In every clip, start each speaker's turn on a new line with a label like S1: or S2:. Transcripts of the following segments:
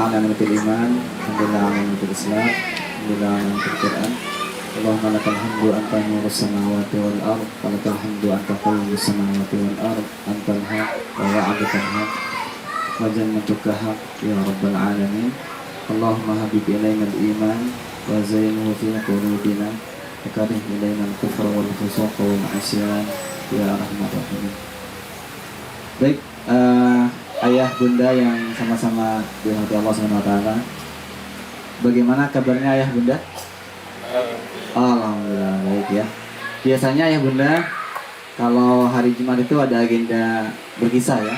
S1: Alhamdulillah ala ni'matil iman, alhamdulillah ala ni'matil islam, alhamdulillah ala ni'matil Qur'an. Allahumma lakal hamdu anta nurus samawati wal ard, wa lakal hamdu anta qayyumus samawati wal ard, antal haq wa wa'adukal haq wa jannatuka haq ya rabbal alamin. Allahumma habib ilaina al-iman wa zayyinhu fi qulubina wa karih ilaina al-kufra wal fusuq wal ma'asyan ya arhamar rahimin. Baik, ayah bunda yang sama-sama dirahmati Allah SWT, bagaimana kabarnya ayah bunda? Alhamdulillah baik ya. Biasanya ayah bunda kalau hari Jumat itu ada agenda berkisah ya.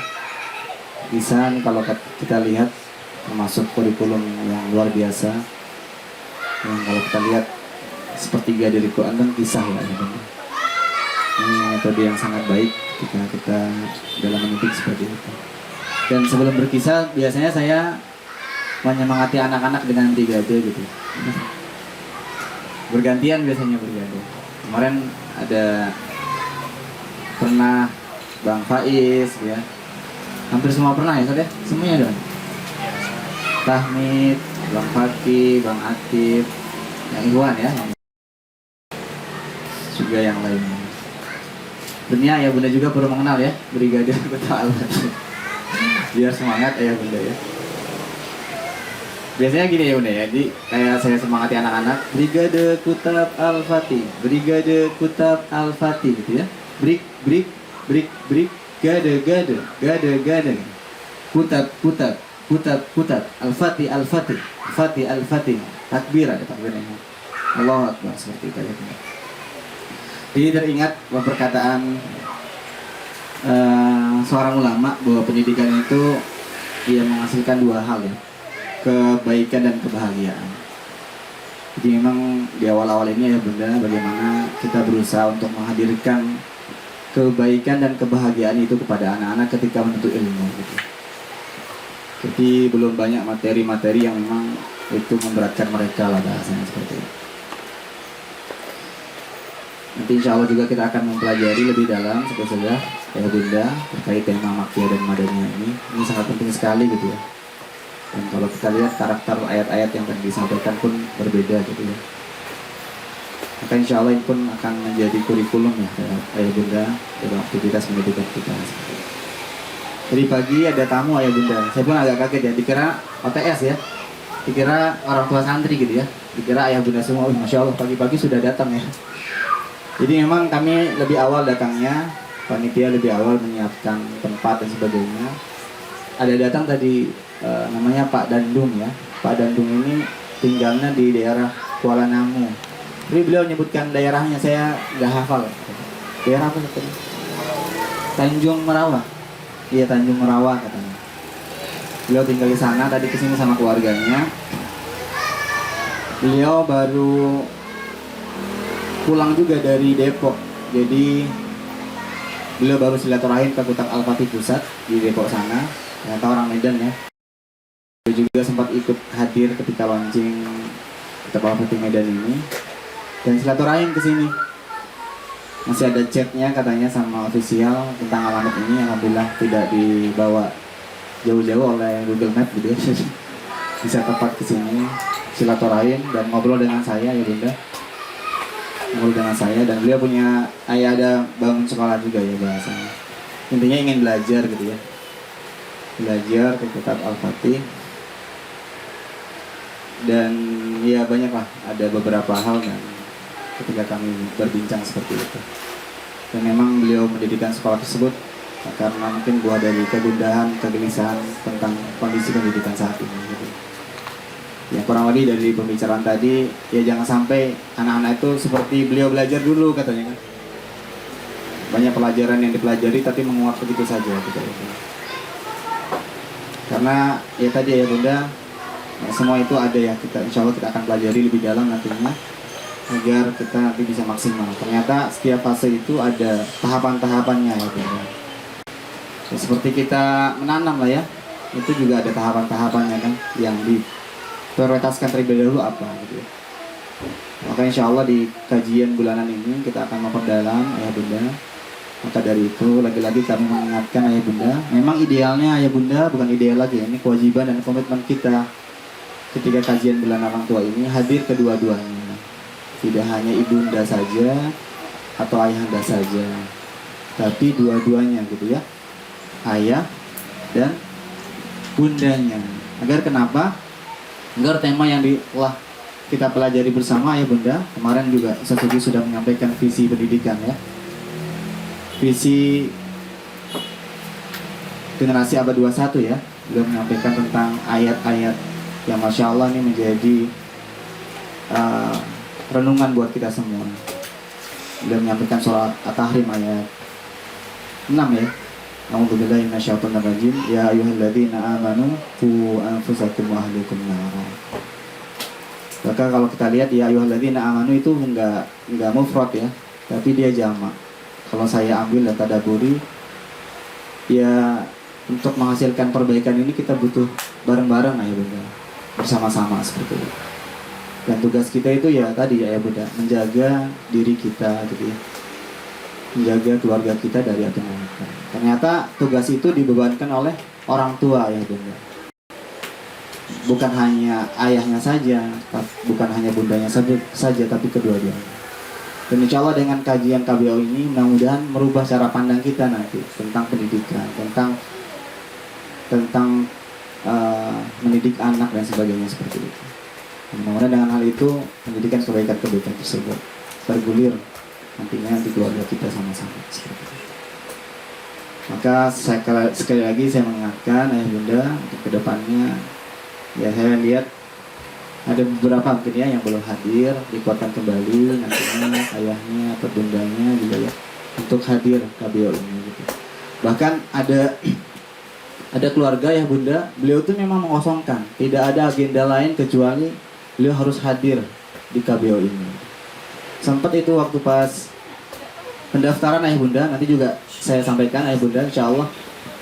S1: Kisah kalau kita lihat termasuk kurikulum yang luar biasa. Yang kalau kita lihat sepertiga dari Quran dan kisah ya ayah bunda. Ini metode yang sangat baik ketika kita dalam mendidik seperti itu. Dan sebelum berkisah biasanya saya menyemangati anak-anak dengan brigade gitu. Bergantian biasanya brigade. Kemarin ada pernah Bang Faiz ya. Hampir semua pernah ya, Ustaz ya? Semuanya dong. Tahmid, Bang Fakih, Bang Atif, yang Iwan ya. Juga yang lainnya. Dunia ya bunda juga perlu mengenal ya brigade Kota Al-Fatih. Biar semangat ya bunda ya. Biasanya gini ya bunda ya, jadi kayak saya semangati anak-anak, brigade Kutab Al-Fatih, brigade Kutab Al-Fatih gitu ya. Brig gade Kutab Al-Fatih Fatih Al-Fatih, takbir ada takbirnya. Allahu Akbar, seperti itu ya bunda. Jadi teringat perkataan seorang ulama bahwa pendidikan itu dia menghasilkan dua hal ya, kebaikan dan kebahagiaan. Jadi memang di awal-awal ini ya bunda, bagaimana kita berusaha untuk menghadirkan kebaikan dan kebahagiaan itu kepada anak-anak ketika menuntut ilmu gitu. Jadi belum banyak materi-materi yang memang itu memberatkan mereka lah bahasanya seperti itu. Nanti insya Allah juga kita akan mempelajari lebih dalam sebetulnya ya bunda terkait tema Makkiyah dan Madaniyah ini sangat penting sekali gitu ya. Dan kalau kita lihat karakter ayat-ayat yang tadi disampaikan pun berbeda gitu ya. Maka insya Allah ini pun akan menjadi kurikulum ya ayah bunda dalam aktivitas pendidikan kita. Jadi pagi ada tamu ayah bunda, saya pun agak kaget ya, dikira OTS ya, dikira orang tua santri gitu ya, dikira ayah bunda semua. Masya Allah pagi-pagi sudah datang ya. Jadi memang kami lebih awal datangnya, panitia lebih awal menyiapkan tempat dan sebagainya. Ada datang tadi namanya Pak Dandung ya. Pak Dandung ini tinggalnya di daerah Kuala Namu. Jadi beliau menyebutkan daerahnya, saya nggak hafal. Daerah apa katanya? Tanjung Merawah. Iya Tanjung Merawah katanya. Beliau tinggal di sana, tadi kesini sama keluarganya. Beliau baru pulang juga dari Depok, jadi beliau baru silaturahim ke Kutab Al-Fatih Pusat di Depok sana. Ternyata orang Medan ya. Beliau juga sempat ikut hadir ketika launching Kutab Al-Fatih Medan ini dan silaturahim ke sini. Masih ada chatnya katanya sama official tentang alamat ini. Alhamdulillah tidak dibawa jauh-jauh oleh Google Map gitu ya. Bisa tepat ke sini silaturahim dan ngobrol dengan saya ya bunda. Dengan saya dan beliau punya ada bangun sekolah juga ya bahasanya. Intinya ingin belajar gitu ya, belajar ke Kutab Al-Fatih dan ya banyak lah, ada beberapa hal dan ketika kami berbincang seperti itu. Dan memang beliau mendirikan sekolah tersebut karena mungkin buah dari kegundahan, kegelisahan tentang kondisi pendidikan saat ini gitu. Ya kurang lebih dari pembicaraan tadi, ya jangan sampai anak-anak itu seperti beliau belajar dulu katanya kan. Banyak pelajaran yang dipelajari tapi menguap begitu saja gitu. Karena ya tadi ya bunda, ya, semua itu ada ya, kita insya Allah kita akan pelajari lebih dalam nantinya agar kita nanti bisa maksimal. Ternyata setiap fase itu ada tahapan-tahapannya ya bunda. Ya, seperti kita menanam lah ya, itu juga ada tahapan-tahapannya kan yang prioritaskan terlebih dahulu apa gitu ya. Maka insya Allah di kajian bulanan ini kita akan memperdalam ya bunda Maka dari itu lagi-lagi kami mengingatkan ayah bunda, memang idealnya ayah bunda bukan ideal lagi, ini kewajiban dan komitmen kita ketika kajian bulan orang tua ini hadir kedua-duanya, tidak hanya ibunda saja atau ayahanda saja, tapi dua-duanya gitu ya, ayah dan bundanya. Agar kenapa? Agar tema yang telah kita pelajari bersama ayah bunda, kemarin juga Ustaz Sugi sudah menyampaikan visi pendidikan ya, visi generasi abad 21 ya, beliau menyampaikan tentang ayat-ayat yang Masya Allah ini menjadi renungan buat kita semua. Beliau menyampaikan surat At-Tahrim ayat 6 ya. A'udzubillahi minasyaitonir rajim. Ya ayyuhalladzina amanu qu anfusakum wa ahlikum nara. Maka kalau kita lihat ya ayyuhalladzina amanu itu enggak mufrad ya, tapi dia jamak. Kalau saya ambil dan tadaburi, ya untuk menghasilkan perbaikan ini kita butuh bareng-bareng ayah bunda, bersama-sama seperti itu. Dan tugas kita itu ya tadi ya bunda, menjaga diri kita gitu ya, menjaga keluarga kita dari api neraka. Ternyata tugas itu dibebankan oleh orang tua ya bunda, bukan hanya ayahnya saja, bukan hanya bundanya saja, tapi kedua-duanya. Dan insya Allah dengan kajian KBO ini mudah-mudahan merubah cara pandang kita nanti tentang pendidikan, tentang mendidik anak dan sebagainya seperti itu. Mudah-mudahan dengan hal itu pendidikan kebaikan-kebaikan tersebut tergulir nantinya di keluarga kita sama-sama seperti itu. Maka sekali lagi saya mengingatkan ayah bunda untuk kedepannya, ya saya lihat ada beberapa mungkin ya yang belum hadir, dikuatkan kembali nantinya ayahnya atau bundanya juga ya untuk hadir KBO ini gitu. Bahkan ada keluarga ya bunda, beliau tuh memang mengosongkan, tidak ada agenda lain kecuali beliau harus hadir di KBO ini. Sempat itu waktu pas pendaftaran ayah bunda, nanti juga saya sampaikan ayah bunda insya Allah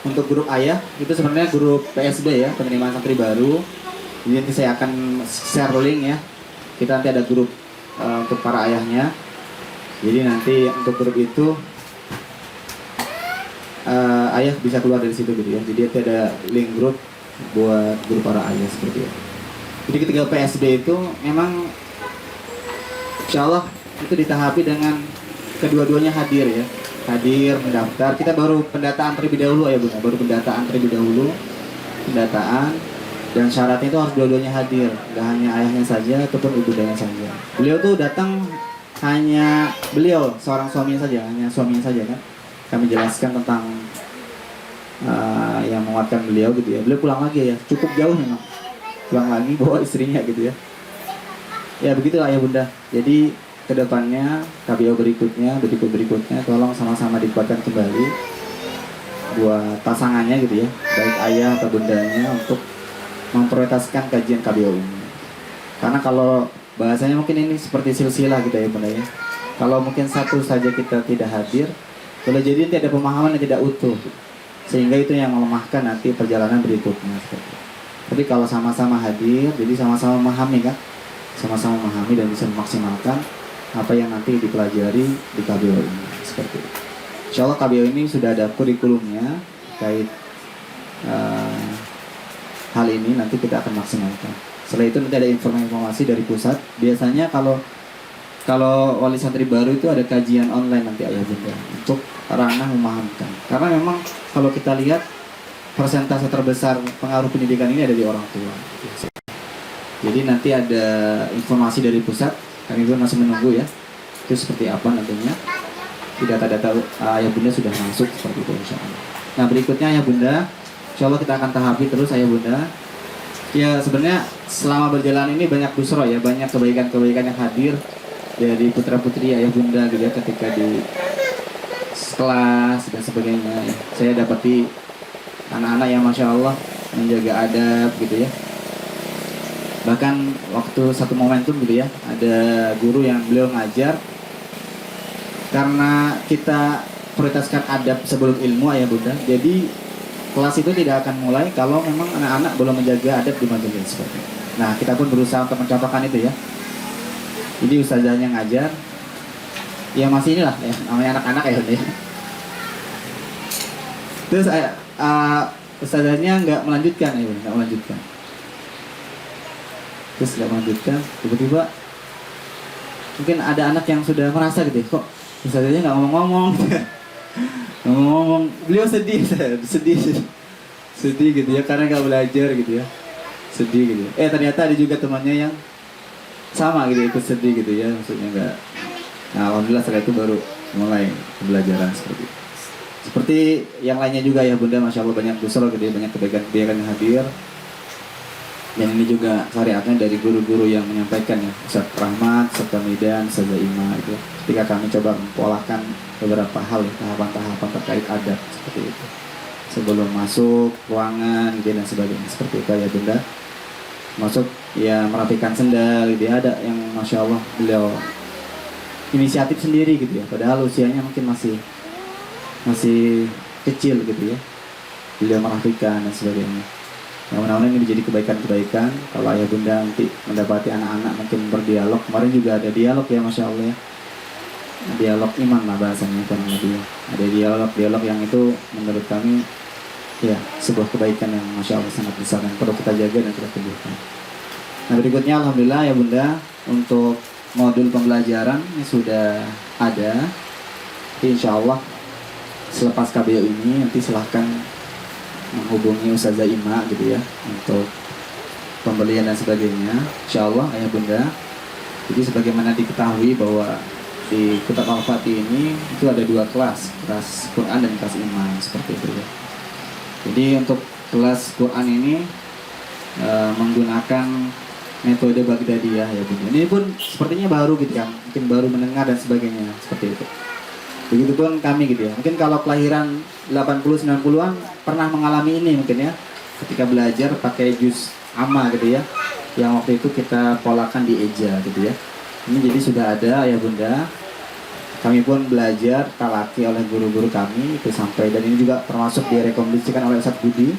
S1: untuk grup ayah itu sebenarnya grup PSB ya, penerimaan santri baru. Jadi nanti saya akan share link ya. Kita nanti ada grup untuk para ayahnya. Jadi nanti untuk grup itu ayah bisa keluar dari situ gitu ya. Jadi nanti ada link grup buat grup para ayah seperti itu. Jadi ketika PSB itu memang insya Allah itu ditahapi dengan kedua-duanya hadir ya. Hadir, mendaftar. Kita baru pendataan terlebih dahulu ya bunda. Baru pendataan terlebih dahulu. Pendataan. Dan syaratnya itu harus dua-duanya hadir, gak hanya ayahnya saja ataupun ibundanya saja. Beliau tuh datang hanya beliau seorang suaminya saja, hanya suaminya saja kan. Kami jelaskan tentang yang menguatkan beliau gitu ya. Beliau pulang lagi ya, cukup jauh memang. Pulang lagi bawa istrinya gitu ya. Ya begitulah ya bunda. Jadi kedepannya KBO berikutnya tolong sama-sama dikuatkan kembali buat pasangannya gitu ya, baik ayah atau bundanya untuk memprioritaskan kajian KBO ini. Karena kalau bahasanya mungkin ini seperti silsilah gitu ya bunda ya. Kalau mungkin satu saja kita tidak hadir, boleh jadi nanti ada pemahaman yang tidak utuh, sehingga itu yang melemahkan nanti perjalanan berikutnya. Tapi kalau sama-sama hadir, jadi sama-sama memahami kan, sama-sama memahami dan bisa memaksimalkan apa yang nanti dipelajari di KBO ini seperti itu. Insya Allah KBO ini sudah ada kurikulumnya terkait hal ini, nanti kita akan maksimalkan. Setelah itu nanti ada informasi dari pusat. Biasanya kalau wali santri baru itu ada kajian online nanti ayah bunda untuk ranah memahamkan. Karena memang kalau kita lihat persentase terbesar pengaruh pendidikan ini ada di orang tua. Jadi nanti ada informasi dari pusat. Kami pun masih menunggu ya. Itu seperti apa nantinya. Data-data ayah bunda sudah masuk seperti itu insya Allah. Nah berikutnya ayah bunda, insya Allah kita akan tahapi terus ayah bunda. Ya sebenarnya selama berjalan ini banyak busro ya, banyak kebaikan-kebaikan yang hadir dari putra-putri ayah bunda gitu ya, ketika di kelas dan sebagainya. Saya dapati anak-anak yang masya Allah menjaga adab gitu ya. Bahkan waktu satu momentum gitu ya, ada guru yang beliau ngajar, karena kita prioritaskan adab sebelum ilmu ayah bunda, jadi kelas itu tidak akan mulai kalau memang anak-anak belum menjaga adab di majelis. Nah kita pun berusaha untuk mencontohkan itu ya. Jadi ustazahnya ngajar, ya masih inilah ya, namanya anak-anak ya bunda ya. Terus ustazahnya nggak melanjutkan, ya nggak melanjutkan. Terus nggak melanjutkan, tiba-tiba mungkin ada anak yang sudah merasa gitu ya, kok ustazahnya nggak ngomong-ngomong. Ngomong-ngomong, beliau sedih, sedih gitu ya, karena nggak belajar gitu ya, sedih gitu. Ternyata ada juga temannya yang sama gitu, ikut sedih gitu ya, maksudnya nggak. Nah, alhamdulillah setelah itu baru mulai pembelajaran seperti itu. Seperti yang lainnya juga ya Bunda, Masya Allah banyak busur gitu ya, banyak kebaikan-kebaikan yang hadir. Dan ini juga syariatnya dari guru-guru yang menyampaikan ya, Ustaz Rahmat, Ustaz Hamidan, Ustaz Ima itu. Ketika kami coba mempolahkan beberapa hal, tahapan-tahapan terkait adab seperti itu. Sebelum masuk ruangan gitu dan sebagainya, seperti itu ya Bunda. Masuk ya merapikan sendal gitu ya, ada yang Masya Allah beliau inisiatif sendiri gitu ya, padahal usianya mungkin masih kecil gitu ya, beliau merapikan dan sebagainya. Yang mudah-mudahan ini menjadi kebaikan-kebaikan kalau ayah bunda nanti mendapati anak-anak mungkin berdialog. Kemarin juga ada dialog ya, Masya Allah ya, dialog iman lah bahasanya kan, ada dialog yang itu menurut kami ya sebuah kebaikan yang Masya Allah sangat besar dan perlu kita jaga dan kita teguhkan. Nah berikutnya alhamdulillah ya bunda, untuk modul pembelajaran ini sudah ada. Insya Allah selepas KBO ini nanti silahkan menghubungi Ustazah Ima gitu ya untuk pembelian dan sebagainya, Insya Allah ayah bunda. Jadi sebagaimana diketahui bahwa di Kitab Al-Fatih ini itu ada 2 kelas Quran dan kelas iman seperti itu ya. Jadi untuk kelas Quran ini menggunakan metode Baghdadiyah ya bunda. Ini pun sepertinya baru gitu kan, mungkin baru mendengar dan sebagainya seperti itu. Begitupun kami gitu ya, mungkin kalau kelahiran 80-90an pernah mengalami ini mungkin ya, ketika belajar pakai juz amma gitu ya, yang waktu itu kita polakan di eja gitu ya. Ini jadi sudah ada ya bunda. Kami pun belajar talaki oleh guru-guru kami itu sampai, dan ini juga termasuk direkomendasikan oleh Ustadz Budi.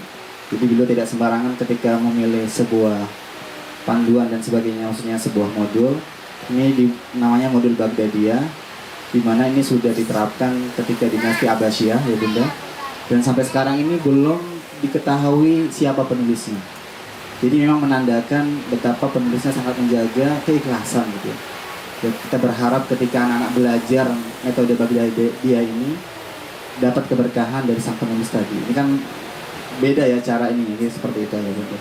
S1: Jadi beliau tidak sembarangan ketika memilih sebuah panduan dan sebagainya, maksudnya sebuah modul. Ini namanya modul Baghdadiyah, di mana ini sudah diterapkan ketika dinasti Abbasiyah ya bunda, dan sampai sekarang ini belum diketahui siapa penulisnya. Jadi memang menandakan betapa penulisnya sangat menjaga keikhlasan gitu ya. Dan kita berharap ketika anak-anak belajar metode Baghdadiyah ini dapat keberkahan dari sang penulis tadi. Ini kan beda ya cara ini seperti itu ya bunda.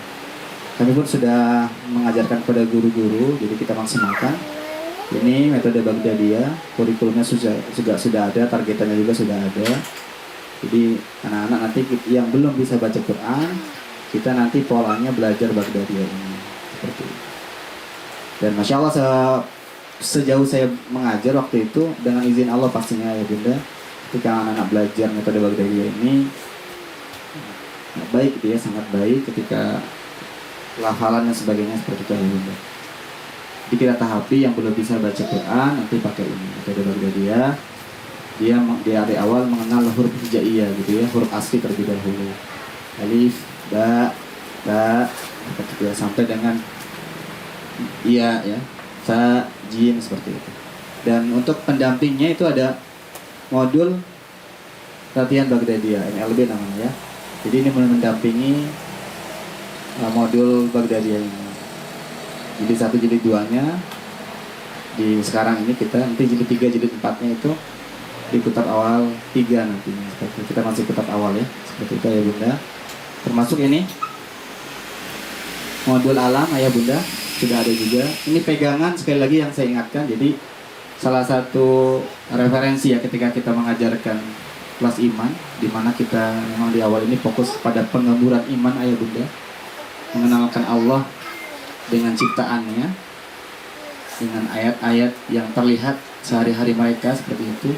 S1: Kami pun sudah mengajarkan kepada guru-guru, jadi kita maksimalkan. Ini metode Baghdadiyah, kurikulumnya sudah ada, targetannya juga sudah ada. Jadi anak-anak nanti yang belum bisa baca Quran, kita nanti polanya belajar Baghdadiyah ini seperti itu. Dan Masya Allah sejauh saya mengajar waktu itu, dengan izin Allah pastinya ya bunda, ketika anak-anak belajar metode Baghdadiyah ini baik gitu ya, sangat baik ketika hafalan dan sebagainya seperti itu ya bunda. Jadi kita tahapi yang belum bisa baca Quran nanti pakai ini metode Baghdadiyah. Dia dari awal mengenal huruf hijaiyah gitu ya, huruf asli terlebih dahulu, alif, ba, ta, sampai dengan iya ya, sa, jim seperti itu. Dan untuk pendampingnya itu ada modul latihan Baghdadiyah, NLB namanya ya. Jadi ini mendampingi modul Baghdadiyah ini. Jadi 1 jilid 2-nya di sekarang ini, kita nanti jilid 3 jilid 4-nya itu di kitab awal 3 nantinya. Kita masih kitab awal ya, seperti itu ya bunda. Termasuk ini modul alam ayah bunda sudah ada juga. Ini pegangan sekali lagi yang saya ingatkan. Jadi salah satu referensi ya ketika kita mengajarkan kelas iman, di mana kita memang di awal ini fokus pada penggemburan iman ayah bunda, mengenalkan Allah dengan ciptaannya, dengan ayat-ayat yang terlihat sehari-hari mereka seperti itu,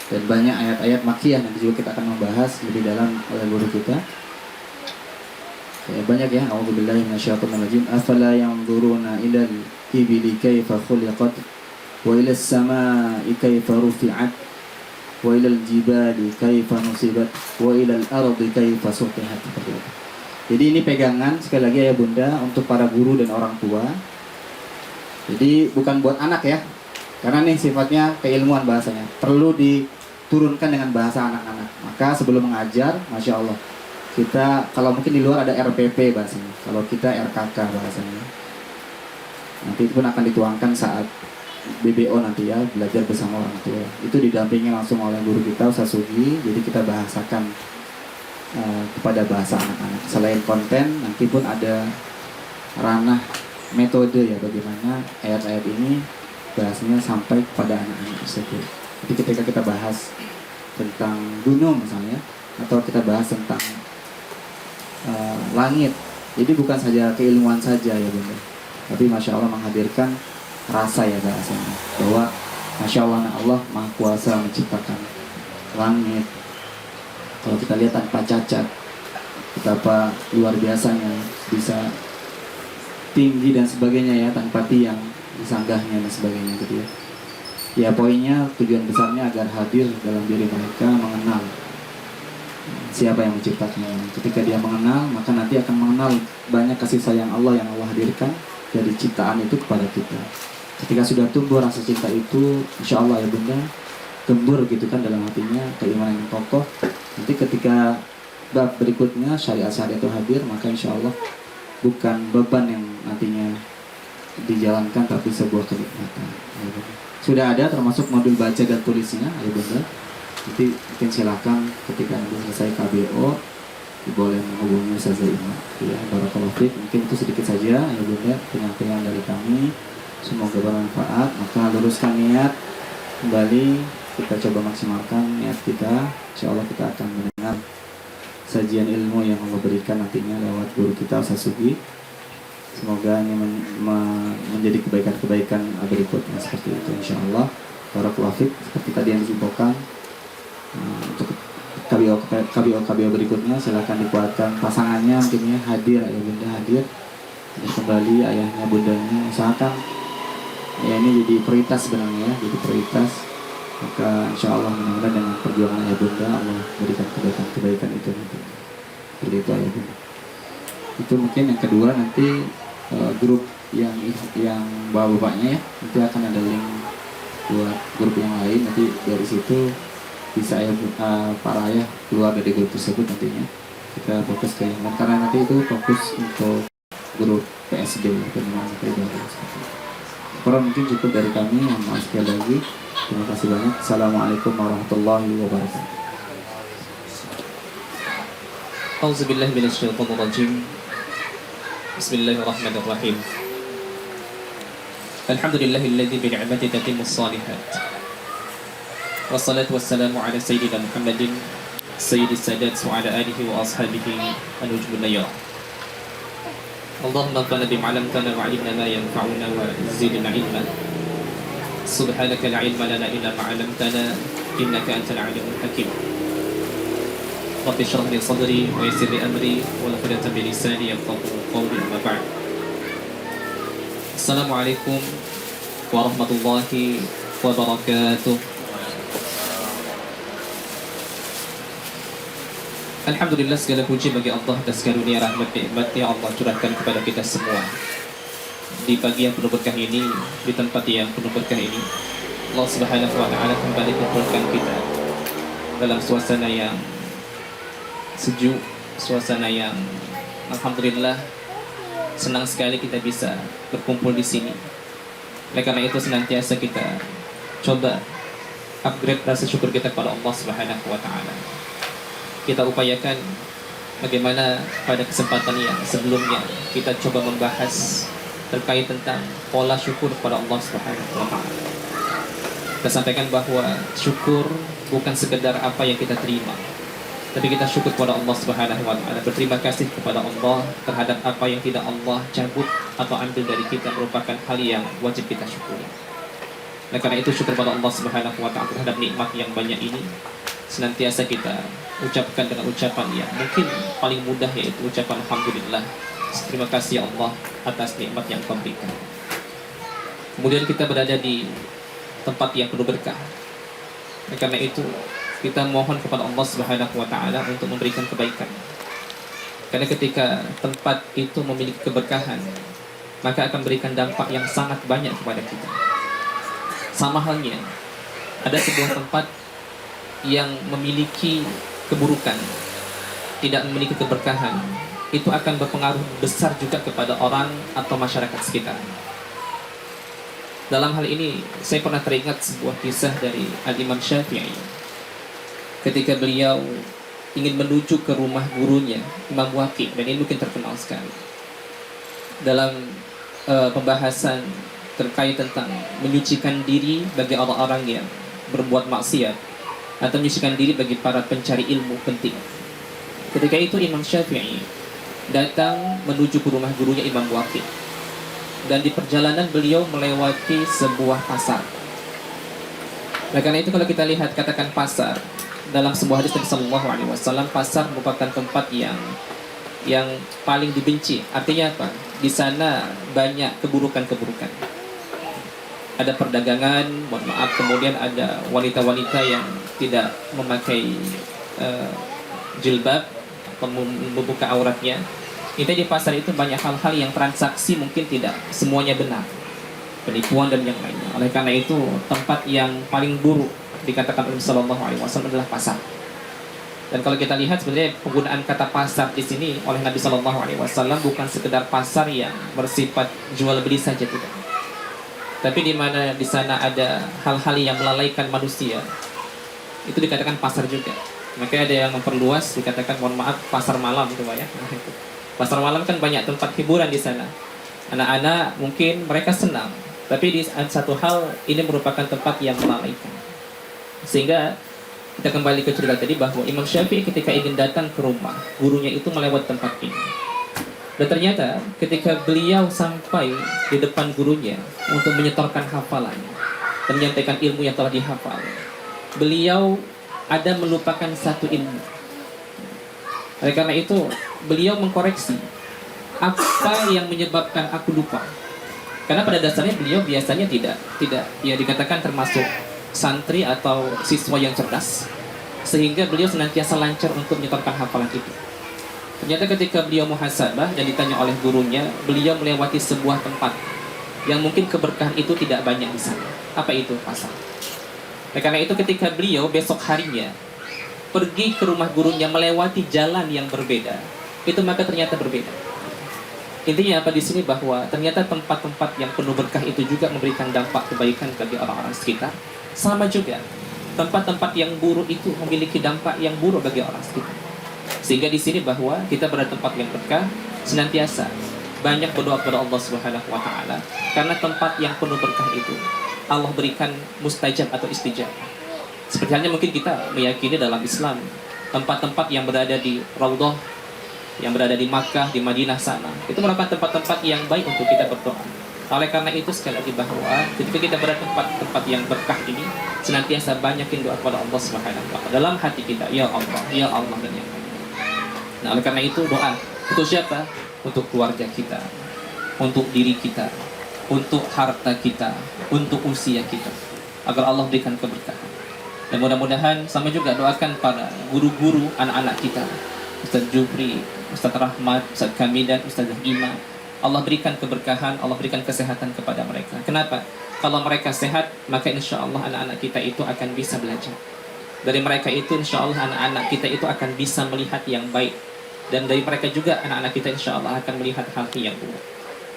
S1: dan banyak ayat-ayat makiyah nanti juga kita akan membahas lebih dalam oleh guru kita. Ya, banyak ya. A'udzubillahi minasyaitonirrajim. Afala yanzuruna ilal ibili kaifa khuliqat wa ilas samaa'i kaifa rufi'at wa ilal jibali kaifa nusibat wa ilal ardi kaifa sutihat. Jadi ini pegangan sekali lagi ya bunda untuk para guru dan orang tua. Jadi bukan buat anak ya, karena nih sifatnya keilmuan bahasanya, perlu turunkan dengan bahasa anak-anak. Maka sebelum mengajar, Masya Allah, kita kalau mungkin di luar ada RPP bahasanya, kalau kita RKK bahasanya. Nanti itu pun akan dituangkan saat BBO nanti ya, belajar bersama orang tua. Itu didampingi langsung oleh guru kita Ustaz Sugi. Jadi kita bahasakan kepada bahasa anak-anak. Selain konten, nanti pun ada ranah metode ya, bagaimana ayat-ayat ini bahasanya sampai kepada anak-anak tersebut. Jadi ketika kita bahas tentang gunung misalnya, atau kita bahas tentang langit, jadi bukan saja keilmuan saja ya Bunda, tapi Masya Allah menghadirkan rasa ya bahasanya, bahwa Masya Allah Allah Maha Kuasa menciptakan langit. Kalau kita lihat tanpa cacat, betapa luar biasanya, bisa tinggi dan sebagainya ya, tanpa tiang disanggahnya dan sebagainya gitu ya. Ya poinnya, tujuan besarnya agar hadir dalam diri mereka mengenal siapa yang menciptakannya. Ketika dia mengenal, maka nanti akan mengenal banyak kasih sayang Allah yang Allah hadirkan dari ciptaan itu kepada kita. Ketika sudah tumbuh rasa cinta itu, insya Allah ya Bunda, gembur gitu kan dalam hatinya, keimanan yang kokoh. Nanti ketika bab berikutnya syariat-syariat itu hadir, maka insya Allah bukan beban yang nantinya dijalankan, tapi sebuah kenikmatan ya Bunda. Sudah ada termasuk modul baca dan tulisnya ya Bunda. Nanti mungkin silakan ketika nanti selesai KBO boleh menghubungi Ustaz Imam ya. Barakallahu fiik. Mungkin itu sedikit saja ya Bunda penyampaian dari kami, semoga bermanfaat. Maka luruskan niat kembali, kita coba maksimalkan niat kita, insya Allah kita akan mendengar sajian ilmu yang Allah berikan nantinya lewat guru kita Ustaz Sugi. Semoga ini menjadi kebaikan-kebaikan berikutnya seperti itu insya Allah. Barakallahu fiik. Seperti tadi yang disimpulkan, untuk KBO berikutnya silakan dikuatkan pasangannya, mungkin ya hadir ayah bunda hadir dan kembali ayahnya bundanya, usahakan ya ini jadi prioritas sebenarnya ya, jadi prioritas. Maka insya Allah mudah-mudahan dengan perjuangan ayah bunda Allah berikan kebaikan itu nanti. Seperti itu ayah bunda. Itu mungkin yang kedua, nanti grup yang bapak-bapaknya ya, nanti akan ada link buat grup yang lain, nanti dari situ bisa ya para ayah keluar dari grup tersebut. Nantinya kita fokus ke yang karena nanti itu fokus untuk grup PSD penerimaan pribadi. Kurang mungkin cukup dari kami, yang maaf sekali lagi. Terima kasih banyak. Assalamualaikum warahmatullahi wabarakatuh.
S2: Auzubillahi minasyaitonir rajim. Bismillahirrahmanirrahim. Alhamdulillahilladzi bi ni'matihi tatimmus shalihat. Wassalatu wassalamu ala sayyidina Muhammadin sayyidis sadat wa ala alihi wa ashabihi an-nujumul nayar. Allahumma anfa'na bima 'allamtana wa 'allimna ma yanfa'una wa zidna 'ilma. Subhanaka la 'ilma lana illa ma 'allamtana innaka antal 'alimul hakim. Rabbi shrah li sadri wa yassir li amri wa hlul 'uqdatam min lisani yafqahu qawli, amma ba'd. Assalamualaikum warahmatullahi wabarakatuh. Alhamdulillah, segala puji bagi Allah atas karunia rahmat nikmat yang Allah curahkan kepada kita semua di pagi yang penuh berkah ini, di tempat yang penuh berkah ini. Allah Subhanahu wa taala kembali kumpulkan kita dalam suasana yang sejuk, suasana yang alhamdulillah senang sekali kita bisa berkumpul di sini. Oleh karena itu senantiasa kita coba upgrade rasa syukur kita kepada Allah Subhanahu wa taala. Kita upayakan bagaimana pada kesempatan yang sebelumnya kita coba membahas terkait tentang pola syukur kepada Allah Subhanahu wa taala. Kita sampaikan bahwa syukur bukan sekedar apa yang kita terima, tapi kita syukur kepada Allah Subhanahu wa taala, berterima kasih kepada Allah terhadap apa yang tidak Allah cabut atau ambil dari kita merupakan hal yang wajib kita syukuri. Nah, karena itu syukur kepada Allah Subhanahu wa taala terhadap nikmat yang banyak ini senantiasa kita ucapkan dengan ucapan yang mungkin paling mudah, yaitu ucapan alhamdulillah. Terima kasih ya Allah atas nikmat yang Kau berikan. Kemudian kita berada di tempat yang penuh berkah. Karena itu kita mohon kepada Allah Subhanahu wa taala untuk memberikan kebaikan. Karena ketika tempat itu memiliki keberkahan, maka akan memberikan dampak yang sangat banyak kepada kita. Sama halnya ada sebuah tempat yang memiliki keburukan, tidak memiliki keberkahan, itu akan berpengaruh besar juga kepada orang atau masyarakat sekitar. Dalam hal ini, saya pernah teringat sebuah kisah dari Al-Imam Syafi'i. Ketika beliau ingin menuju ke rumah gurunya, Imam Waqi', dan ini mungkin terkenal sekali. Dalam pembahasan terkait tentang menyucikan diri bagi orang-orang yang berbuat maksiat, atau menyucikan diri bagi para pencari ilmu penting. Ketika itu Imam Syafi'i datang menuju ke rumah gurunya Imam Waqi'. Dan di perjalanan beliau melewati sebuah pasar. Nah, karena itu kalau kita lihat katakan pasar, dalam sebuah hadis Nabi Sallallahu Alaihi Wasallam, pasar merupakan tempat yang paling dibenci. Artinya apa? Di sana banyak keburukan-keburukan. Ada perdagangan, mohon maaf, kemudian ada wanita-wanita yang tidak memakai jilbab, membuka auratnya. Kita di pasar itu banyak hal-hal yang transaksi mungkin tidak semuanya benar, penipuan dan yang lainnya. Oleh karena itu tempat yang paling buruk dikatakan Nabi Sallallahu Alaihi Wasallam adalah pasar. Dan kalau kita lihat sebenarnya penggunaan kata pasar di sini oleh Nabi Sallallahu Alaihi Wasallam bukan sekedar pasar yang bersifat jual beli saja, tidak. Tapi di mana di sana ada hal-hal yang melalaikan manusia, itu dikatakan pasar juga. Maka ada yang memperluas dikatakan, mohon maaf, pasar malam itu Pak ya. Pasar malam kan banyak tempat hiburan di sana. Anak-anak mungkin mereka senang, tapi di satu hal ini merupakan tempat yang melalaikan. Sehingga kita kembali ke cerita tadi bahwa Imam Syafi'i ketika ingin datang ke rumah gurunya itu melewati tempat ini. Dan ternyata ketika beliau sampai di depan gurunya untuk menyetorkan hafalan dan menyampaikan ilmu yang telah dihafal, beliau ada melupakan satu ilmu. Oleh karena itu beliau mengkoreksi apa yang menyebabkan aku lupa. Karena pada dasarnya beliau biasanya tidak ya dikatakan termasuk santri atau siswa yang cerdas, sehingga beliau senantiasa lancar untuk menyetorkan hafalan itu. Ternyata ketika beliau muhasabah dan ditanya oleh gurunya, beliau melewati sebuah tempat yang mungkin keberkahan itu tidak banyak di sana. Apa itu? Pasar. Oleh karena itu ketika beliau besok harinya pergi ke rumah gurunya melewati jalan yang berbeda, itu maka ternyata berbeda. Intinya apa di sini bahwa ternyata tempat-tempat yang penuh berkah itu juga memberikan dampak kebaikan bagi orang-orang sekitar. Sama juga tempat-tempat yang buruk itu memiliki dampak yang buruk bagi orang sekitar. Sehingga di sini bahwa kita berada tempat yang berkah, senantiasa banyak berdoa kepada Allah Subhanahu wa taala, karena tempat yang penuh berkah itu Allah berikan mustajab atau istijabah. Seperti halnya mungkin kita meyakini dalam Islam tempat-tempat yang berada di Raudhah, yang berada di Makkah, di Madinah sana, itu merupakan tempat-tempat yang baik untuk kita berdoa. Oleh karena itu sekali lagi bahwa ketika kita berada tempat-tempat yang berkah ini, senantiasa banyakin doa kepada Allah Subhanahu wa taala dalam hati kita, ya Allah dan yang lain. Nah, oleh karena itu doa untuk siapa? Untuk keluarga kita, untuk diri kita, untuk harta kita, untuk usia kita, agar Allah berikan keberkahan. Dan mudah-mudahan sama juga doakan para guru-guru anak-anak kita, Ustaz Jufri, Ustaz Rahmat, Ustaz Kamidan, Ustaz Ima. Allah berikan keberkahan, Allah berikan kesehatan kepada mereka. Kenapa? Kalau mereka sehat, maka insya Allah anak-anak kita itu akan bisa belajar. Dari mereka itu insya Allah anak-anak kita itu akan bisa melihat yang baik. Dan dari mereka juga anak-anak kita insya Allah akan melihat hal yang buruk.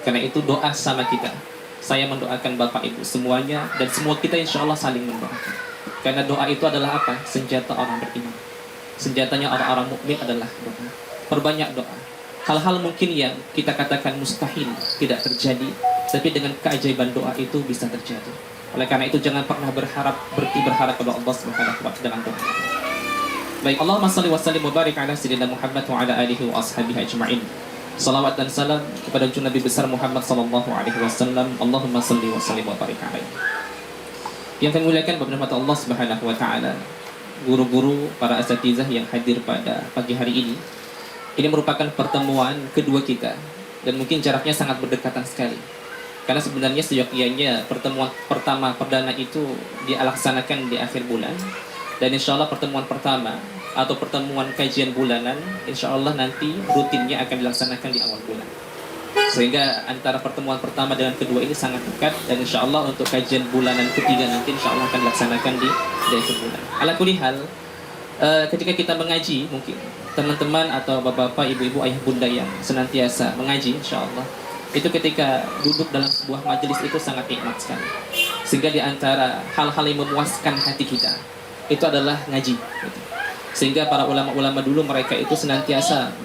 S2: Karena itu doa sama kita. Saya mendoakan Bapak Ibu semuanya, dan semua kita insya Allah saling mendoakan. Karena doa itu adalah apa? Senjata orang beriman. Senjatanya orang-orang mukmin adalah doa. Perbanyak doa. Hal-hal mungkin yang kita katakan mustahil tidak terjadi, tapi dengan keajaiban doa itu bisa terjadi. Oleh karena itu jangan pernah berhenti berharap kepada Allah Subhanahu wa taala dengan doa. Baik, Allahumma shalli wa sallim wa barik ala sayyidina Muhammad wa ala alihi wa ashabihi ajma'in. Salawat dan salam kepada Nabi besar Muhammad sallallahu alaihi wasallam. Allahumma shalli wa sallim wa barik alaihi. Yang kami muliakan beberapa Allah Subhanahu wa taala, guru-guru, para asatizah yang hadir pada pagi hari ini. Ini merupakan pertemuan kedua kita, dan mungkin jaraknya sangat berdekatan sekali. Karena sebenarnya seyogyanya pertemuan pertama perdana itu dilaksanakan di akhir bulan, dan insya Allah pertemuan pertama atau pertemuan kajian bulanan insya Allah nanti rutinnya akan dilaksanakan di awal bulan. Sehingga antara pertemuan pertama dengan kedua ini sangat dekat, dan insya Allah untuk kajian bulanan ketiga nanti insya Allah akan dilaksanakan di akhir bulan. Ala kulli hal, ketika kita mengaji, mungkin teman-teman atau bapak-bapak, ibu-ibu, ayah bunda yang senantiasa mengaji, insya Allah itu ketika duduk dalam sebuah majelis itu sangat nikmat sekali. Sehingga di antara hal-hal yang memuaskan hati kita itu adalah ngaji gitu. Sehingga para ulama-ulama dulu mereka itu senantiasa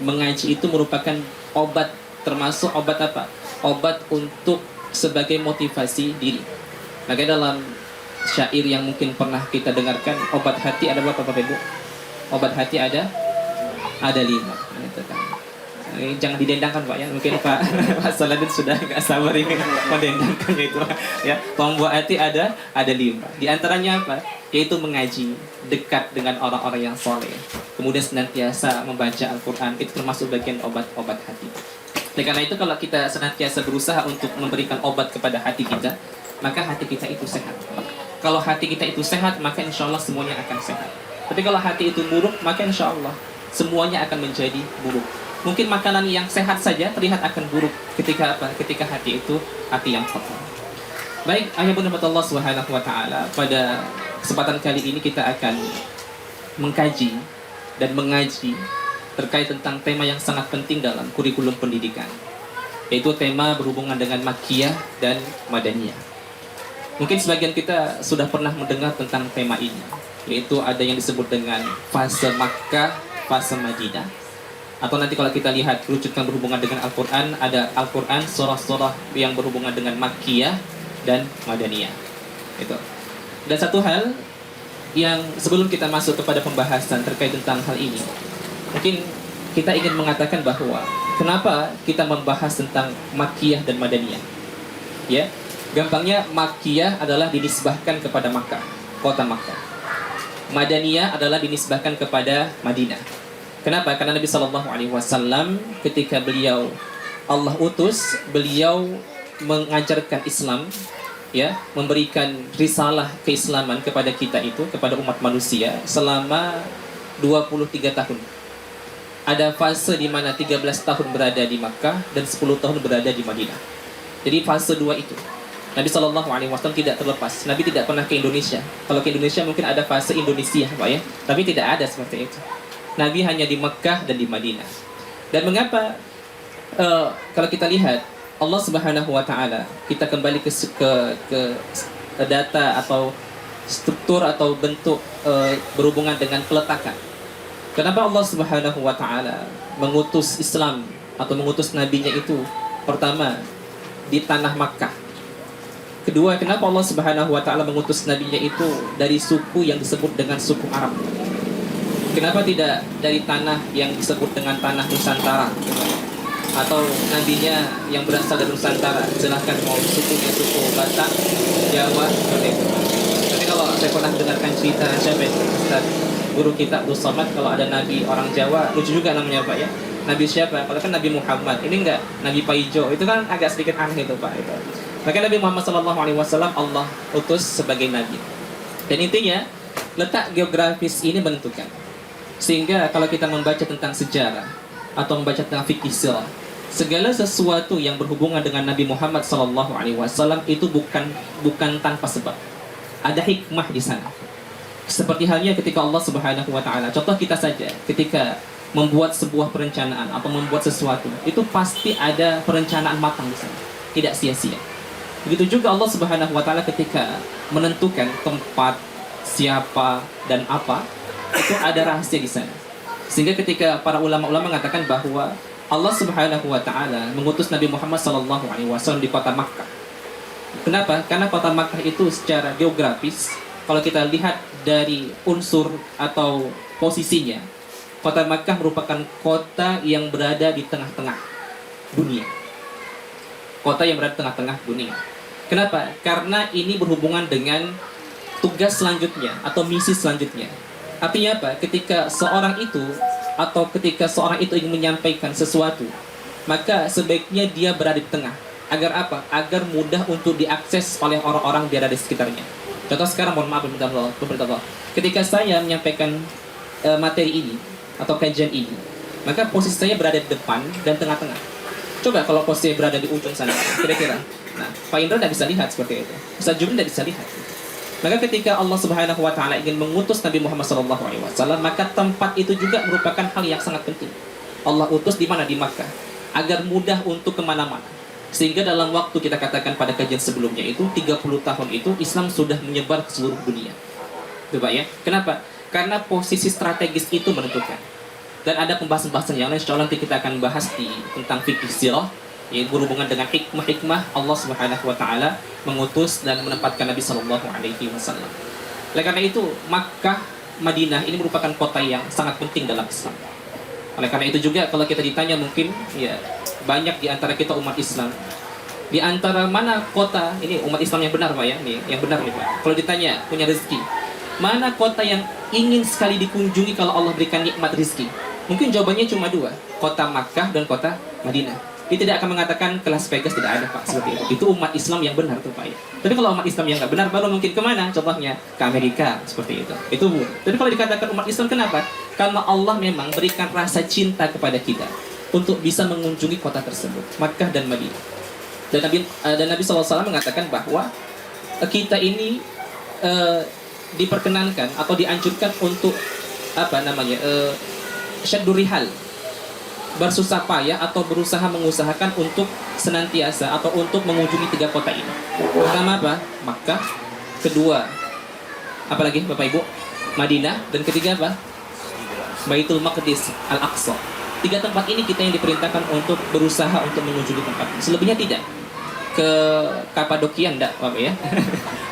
S2: mengaji itu merupakan obat, termasuk obat apa? Obat untuk sebagai motivasi diri. Maka dalam syair yang mungkin pernah kita dengarkan, obat hati ada berapa Bapak Ibu? Obat hati ada 5. Gitu kan. Jangan didendangkan Pak ya, mungkin Pak Saladin sudah nggak sabar ini mendendangkan itu ya. Pembuat hati ada 5. Di antaranya apa? Yaitu mengaji, dekat dengan orang-orang yang soleh, kemudian senantiasa membaca Al-Quran. Itu termasuk bagian obat hati. Oleh karena itu kalau kita senantiasa berusaha untuk memberikan obat kepada hati kita, maka hati kita itu sehat. Kalau hati kita itu sehat, maka insya Allah semuanya akan sehat. Tapi kalau hati itu buruk, maka insya Allah semuanya akan menjadi buruk. Mungkin makanan yang sehat saja terlihat akan buruk ketika apa? Ketika hati itu hati yang kotor. Baik, ayah bunda Allah Subhanahu wa taala, pada kesempatan kali ini kita akan mengkaji dan mengaji terkait tentang tema yang sangat penting dalam kurikulum pendidikan, yaitu tema berhubungan dengan Makkiyah dan Madaniyah. Mungkin sebagian kita sudah pernah mendengar tentang tema ini, yaitu ada yang disebut dengan fase Makkah, fase Madinah. Atau nanti kalau kita lihat kerucutan berhubungan dengan Al-Quran, ada Al-Quran, surah-surah yang berhubungan dengan Makkiyah dan Madaniyah. Itu. Dan satu hal yang sebelum kita masuk kepada pembahasan terkait tentang hal ini, mungkin kita ingin mengatakan bahwa kenapa kita membahas tentang Makkiyah dan Madaniyah. Ya, gampangnya Makkiyah adalah dinisbahkan kepada Makkah, kota Makkah. Madaniyah adalah dinisbahkan kepada Madinah. Kenapa? Karena Nabi SAW ketika beliau Allah utus, beliau mengajarkan Islam, ya, memberikan risalah keislaman kepada kita itu, kepada umat manusia selama 23 tahun. Ada fase di mana 13 tahun berada di Makkah dan 10 tahun berada di Madinah. Jadi fase 2 itu Nabi SAW tidak terlepas. Nabi tidak pernah ke Indonesia. Kalau ke Indonesia mungkin ada fase Indonesia Pak ya, tapi tidak ada seperti itu. Nabi hanya di Mekkah dan di Madinah. Dan mengapa kalau kita lihat Allah Subhanahu wa taala, kita kembali ke data atau struktur atau bentuk berhubungan dengan peletakan. Kenapa Allah Subhanahu wa taala mengutus Islam atau mengutus nabinya itu pertama di tanah Makkah? Kedua, kenapa Allah Subhanahu wa taala mengutus nabinya itu dari suku yang disebut dengan suku Arab? Kenapa tidak dari tanah yang disebut dengan tanah Nusantara? Atau nabinya yang berasal dari Nusantara, silahkan mau sukunya suku Batak, Jawa, seperti itu. Tapi kalau saya pernah dengarkan cerita siapa itu? Ustaz, guru kita Abdul Somad, kalau ada nabi orang Jawa, lucu juga namanya Pak ya. Nabi siapa? Kalau kan Nabi Muhammad, ini enggak Nabi Paijo, itu kan agak sedikit aneh itu Pak itu. Maka Nabi Muhammad SAW Allah utus sebagai nabi. Dan intinya letak geografis ini menentukan. Sehingga kalau kita membaca tentang sejarah atau membaca tentang fikih sirah, segala sesuatu yang berhubungan dengan Nabi Muhammad SAW itu bukan tanpa sebab. Ada hikmah di sana. Seperti halnya ketika Allah Subhanahu wa taala, contoh kita saja ketika membuat sebuah perencanaan atau membuat sesuatu, itu pasti ada perencanaan matang di sana. Tidak sia-sia. Begitu juga Allah Subhanahu wa taala ketika menentukan tempat, siapa dan apa, itu ada rahasia di sana. Sehingga ketika para ulama-ulama mengatakan bahwa Allah Subhanahu wa taala mengutus Nabi Muhammad SAW di kota Makkah. Kenapa? Karena kota Makkah itu secara geografis, kalau kita lihat dari unsur atau posisinya, kota Makkah merupakan kota yang berada di tengah-tengah dunia. Kota yang berada di tengah-tengah dunia. Kenapa? Karena ini berhubungan dengan tugas selanjutnya atau misi selanjutnya. Artinya apa? Ketika seorang itu ingin menyampaikan sesuatu, maka sebaiknya dia berada di tengah. Agar apa? Agar mudah untuk diakses oleh orang-orang yang ada di sekitarnya. Contoh sekarang, mohon maaf pemerintah Allah. Ketika saya menyampaikan materi ini atau kajian ini, maka posisi saya berada di depan dan tengah-tengah. Coba kalau posisinya berada di ujung sana, kira-kira. Nah, Pak Indra tidak bisa lihat seperti itu. Ustaz Jumri tidak bisa lihat. Maka ketika Allah Subhanahu wa taala ingin mengutus Nabi Muhammad SAW, maka tempat itu juga merupakan hal yang sangat penting. Allah utus di mana? Di Makkah, agar mudah untuk kemana-mana. Sehingga dalam waktu kita katakan pada kajian sebelumnya itu 30 tahun itu Islam sudah menyebar ke seluruh dunia. Coba ya. Kenapa? Karena posisi strategis itu menentukan. Dan ada pembahasan-pembahasan yang lain, insyaallah nanti kita akan bahas tentang fikih sirah, yang berhubungan dengan hikmah-hikmah Allah Subhanahu wa taala mengutus dan menempatkan Nabi sallallahu alaihi wasallam. Oleh karena itu, Makkah, Madinah ini merupakan kota yang sangat penting dalam Islam. Oleh karena itu juga kalau kita ditanya mungkin ya banyak di antara kita umat Islam, di antara mana kota ini umat Islam yang benar Pak ya, nih yang benar nih Pak. Kalau ditanya punya rezeki, mana kota yang ingin sekali dikunjungi kalau Allah berikan nikmat rezeki? Mungkin jawabannya cuma dua, kota Makkah dan kota Madinah. Dia tidak akan mengatakan ke Las Vegas, tidak ada Pak seperti itu. Itu umat Islam yang benar tuh Pak ya. Tapi kalau umat Islam yang nggak benar baru mungkin kemana? Contohnya ke Amerika seperti itu. Itu bu. Tapi kalau dikatakan umat Islam kenapa? Karena Allah memang berikan rasa cinta kepada kita untuk bisa mengunjungi kota tersebut, Makkah dan Madinah. Dan Nabi SAW mengatakan bahwa kita ini diperkenankan atau dianjurkan untuk syaddur rihal, bersusah payah atau berusaha mengusahakan untuk senantiasa atau untuk mengunjungi 3 kota ini. Pertama apa? Makkah. Kedua, apalagi Bapak Ibu? Madinah. Dan ketiga apa? Baitul Maqdis, Al-Aqsa. 3 tempat ini kita yang diperintahkan untuk berusaha untuk mengunjungi tempat ini. Selebihnya tidak. Ke Kapadokia enggak, Bapak ya.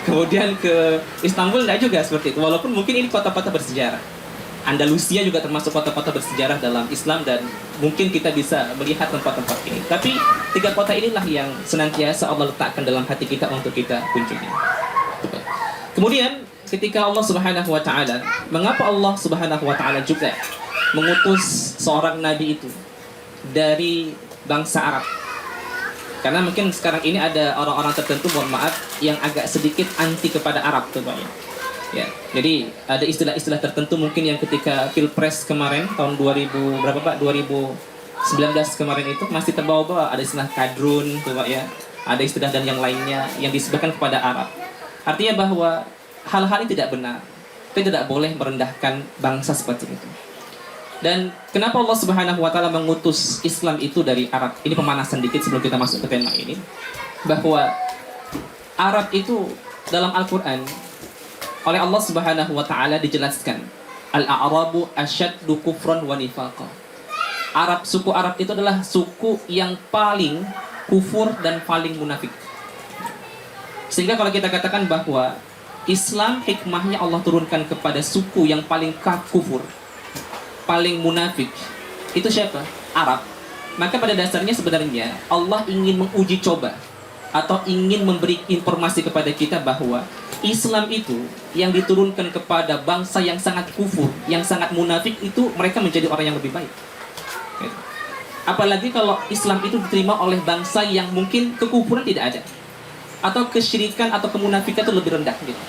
S2: Kemudian ke Istanbul enggak juga seperti itu. Walaupun mungkin ini kota-kota bersejarah. Andalusia juga termasuk kota-kota bersejarah dalam Islam dan mungkin kita bisa melihat tempat-tempat ini. Tapi 3 kota inilah yang senantiasa Allah letakkan dalam hati kita untuk kita kunjungi. Kemudian ketika Allah Subhanahu wa taala, mengapa Allah Subhanahu wa taala juga mengutus seorang nabi itu dari bangsa Arab? Karena mungkin sekarang ini ada orang-orang tertentu, mohon maaf, yang agak sedikit anti kepada Arab tuh Pak ya. Ya, jadi ada istilah-istilah tertentu mungkin yang ketika Pilpres kemarin tahun 2000 berapa Pak? 2019 kemarin itu masih terbawa-bawa, ada istilah kadrun tuh Pak ya. Ada istilah dan yang lainnya yang disebutkan kepada Arab. Artinya bahwa hal-hal ini tidak benar. Kita tidak boleh merendahkan bangsa seperti itu. Dan kenapa Allah Subhanahu wa taala mengutus Islam itu dari Arab? Ini pemanasan dikit sebelum kita masuk ke tema ini. Bahwa Arab itu dalam Al-Qur'an oleh Allah Subhanahu wa taala dijelaskan, Al-A'rabu asyaddu kufran wa nifaqa. Arab, suku Arab itu adalah suku yang paling kufur dan paling munafik. Sehingga kalau kita katakan bahwa Islam hikmahnya Allah turunkan kepada suku yang paling kufur, paling munafik, itu siapa? Arab. Maka pada dasarnya sebenarnya Allah ingin menguji coba atau ingin memberi informasi kepada kita bahwa Islam itu yang diturunkan kepada bangsa yang sangat kufur, yang sangat munafik, itu mereka menjadi orang yang lebih baik. Apalagi kalau Islam itu diterima oleh bangsa yang mungkin kekufuran tidak ada, atau kesyirikan atau kemunafikan itu lebih rendah gitu.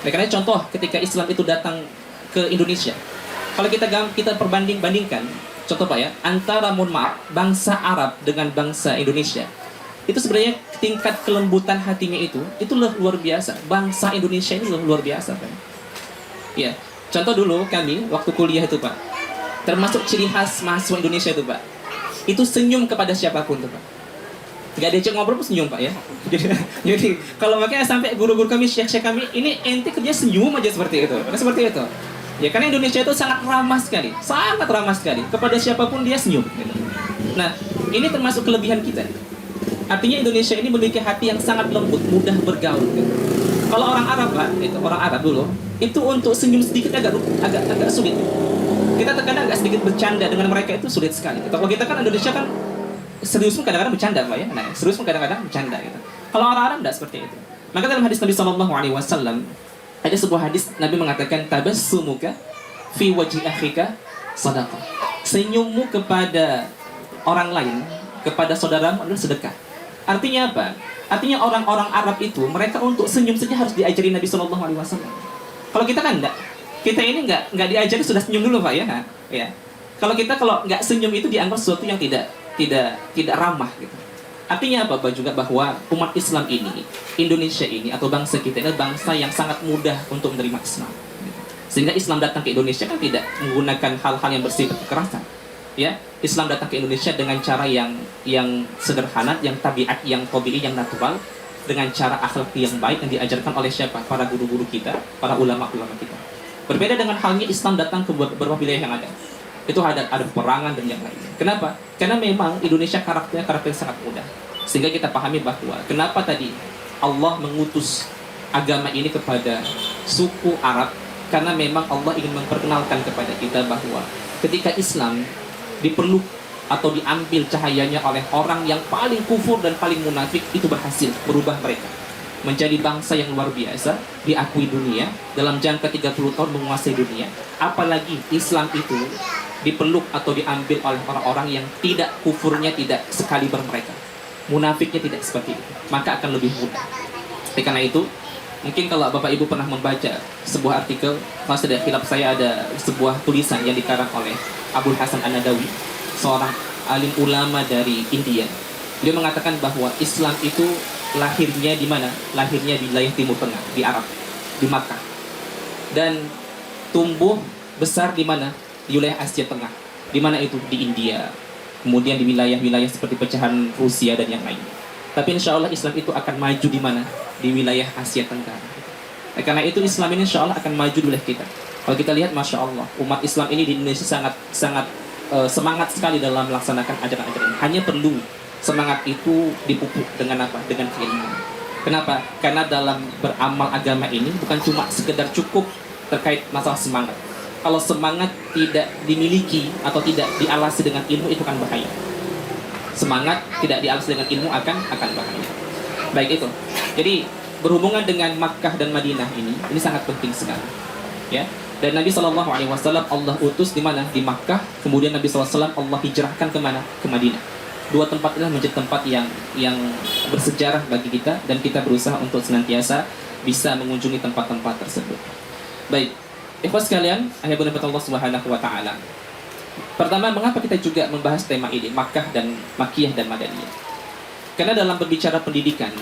S2: Karena contoh ketika Islam itu datang ke Indonesia, kalau kita bandingkan, contoh Pak ya, antara mohon maaf bangsa Arab dengan bangsa Indonesia, itu sebenarnya tingkat kelembutan hatinya itu luar biasa. Bangsa Indonesia ini luar biasa Pak. Ya, contoh dulu kami waktu kuliah itu Pak, termasuk ciri khas mahasiswa Indonesia itu Pak, itu senyum kepada siapapun tuh Pak. Gak diajak ngobrol pun senyum Pak ya. Jadi kalau makanya sampai guru-guru kami, syekh-syekh kami, ini ente kerja senyum aja seperti itu. Karena seperti itu. Ya karena Indonesia itu sangat ramah sekali, sangat ramah sekali. Kepada siapapun dia senyum. Gitu. Nah, ini termasuk kelebihan kita. Artinya Indonesia ini memiliki hati yang sangat lembut, mudah bergaul. Gitu. Kalau orang Arab Pak, itu orang Arab dulu, itu untuk senyum sedikit agak sulit. Kita terkadang agak sedikit bercanda dengan mereka itu sulit sekali. Kalau kita kan Indonesia kan serius pun kadang-kadang bercanda Pak ya. Nah, serius pun kadang-kadang bercanda gitu. Kalau orang Arab tidak seperti itu. Maka dalam hadis Nabi SAW ada sebuah hadis Nabi mengatakan tabassumuka fi wajhi akhika sadaqah. Senyummu kepada orang lain, kepada saudaramu adalah sedekah. Artinya apa? Artinya orang-orang Arab itu mereka untuk senyum saja harus diajari Nabi SAW. Kalau kita kan enggak. Kita ini enggak diajari sudah senyum dulu Pak ya. Ya. Kalau nggak senyum itu dianggap sesuatu yang tidak tidak ramah gitu. Artinya apa juga bahwa umat Islam ini, Indonesia ini atau bangsa kita ini bangsa yang sangat mudah untuk menerima Islam. Sehingga Islam datang ke Indonesia kan tidak menggunakan hal-hal yang bersifat kekerasan. Ya, Islam datang ke Indonesia dengan cara yang sederhana, yang tabiat, yang tabii, yang natural, dengan cara akhlak yang baik yang diajarkan oleh siapa? Para guru-guru kita, para ulama-ulama kita. Berbeda dengan halnya Islam datang ke beberapa wilayah yang ada. Itu ada peperangan dan yang lainnya. Kenapa? Karena memang Indonesia karakternya karakter yang sangat mudah. Sehingga kita pahami bahwa kenapa tadi Allah mengutus agama ini kepada suku Arab, karena memang Allah ingin memperkenalkan kepada kita bahwa ketika Islam dipeluk atau diambil cahayanya oleh orang yang paling kufur dan paling munafik, itu berhasil merubah mereka menjadi bangsa yang luar biasa, diakui dunia dalam jangka 30 tahun menguasai dunia. Apalagi Islam itu dipeluk atau diambil oleh orang-orang yang tidak kufurnya tidak sekaliber mereka, munafiknya tidak seperti itu, maka akan lebih mudah. Karena itu mungkin kalau Bapak Ibu pernah membaca sebuah artikel, kalau tidak khilaf saya ada sebuah tulisan yang dikarang oleh Abul Hasan An-Nadawi, seorang alim ulama dari India. Dia mengatakan bahwa Islam itu lahirnya di mana? Lahirnya di wilayah Timur Tengah, di Arab, di Makkah. Dan tumbuh besar di mana? Di wilayah Asia Tengah. Di mana itu? Di India. Kemudian di wilayah-wilayah seperti pecahan Rusia dan yang lainnya. Tapi insya Allah Islam itu akan maju di mana? Di wilayah Asia Tenggara. Karena itu Islam ini insya Allah akan maju di wilayah kita. Kalau kita lihat, Masya Allah, umat Islam ini di Indonesia sangat semangat sekali dalam melaksanakan ajaran-ajaran. Hanya perlu semangat itu dipupuk dengan apa? Dengan keilmuan. Kenapa? Karena dalam beramal agama ini bukan cuma sekedar cukup terkait masalah semangat. Kalau semangat tidak dimiliki atau tidak dialasi dengan ilmu, itu akan bahaya. Semangat tidak dialasi dengan ilmu akan bahaya. Baik itu. Jadi berhubungan dengan Makkah dan Madinah ini sangat penting sekali. Ya. Dan Nabi SAW Allah utus di mana? Di Makkah. Kemudian Nabi SAW Allah hijrahkan ke mana? Ke Madinah. Dua tempat inilah menjadi tempat yang bersejarah bagi kita, dan kita berusaha untuk senantiasa bisa mengunjungi tempat-tempat tersebut. Baik. Ikhwas sekalian, ayah bunda Allah Subhanahu wa taala. Pertama, mengapa kita juga membahas tema ini, Makkah dan Makkiyah dan Madaniyah? Karena dalam berbicara pendidikan,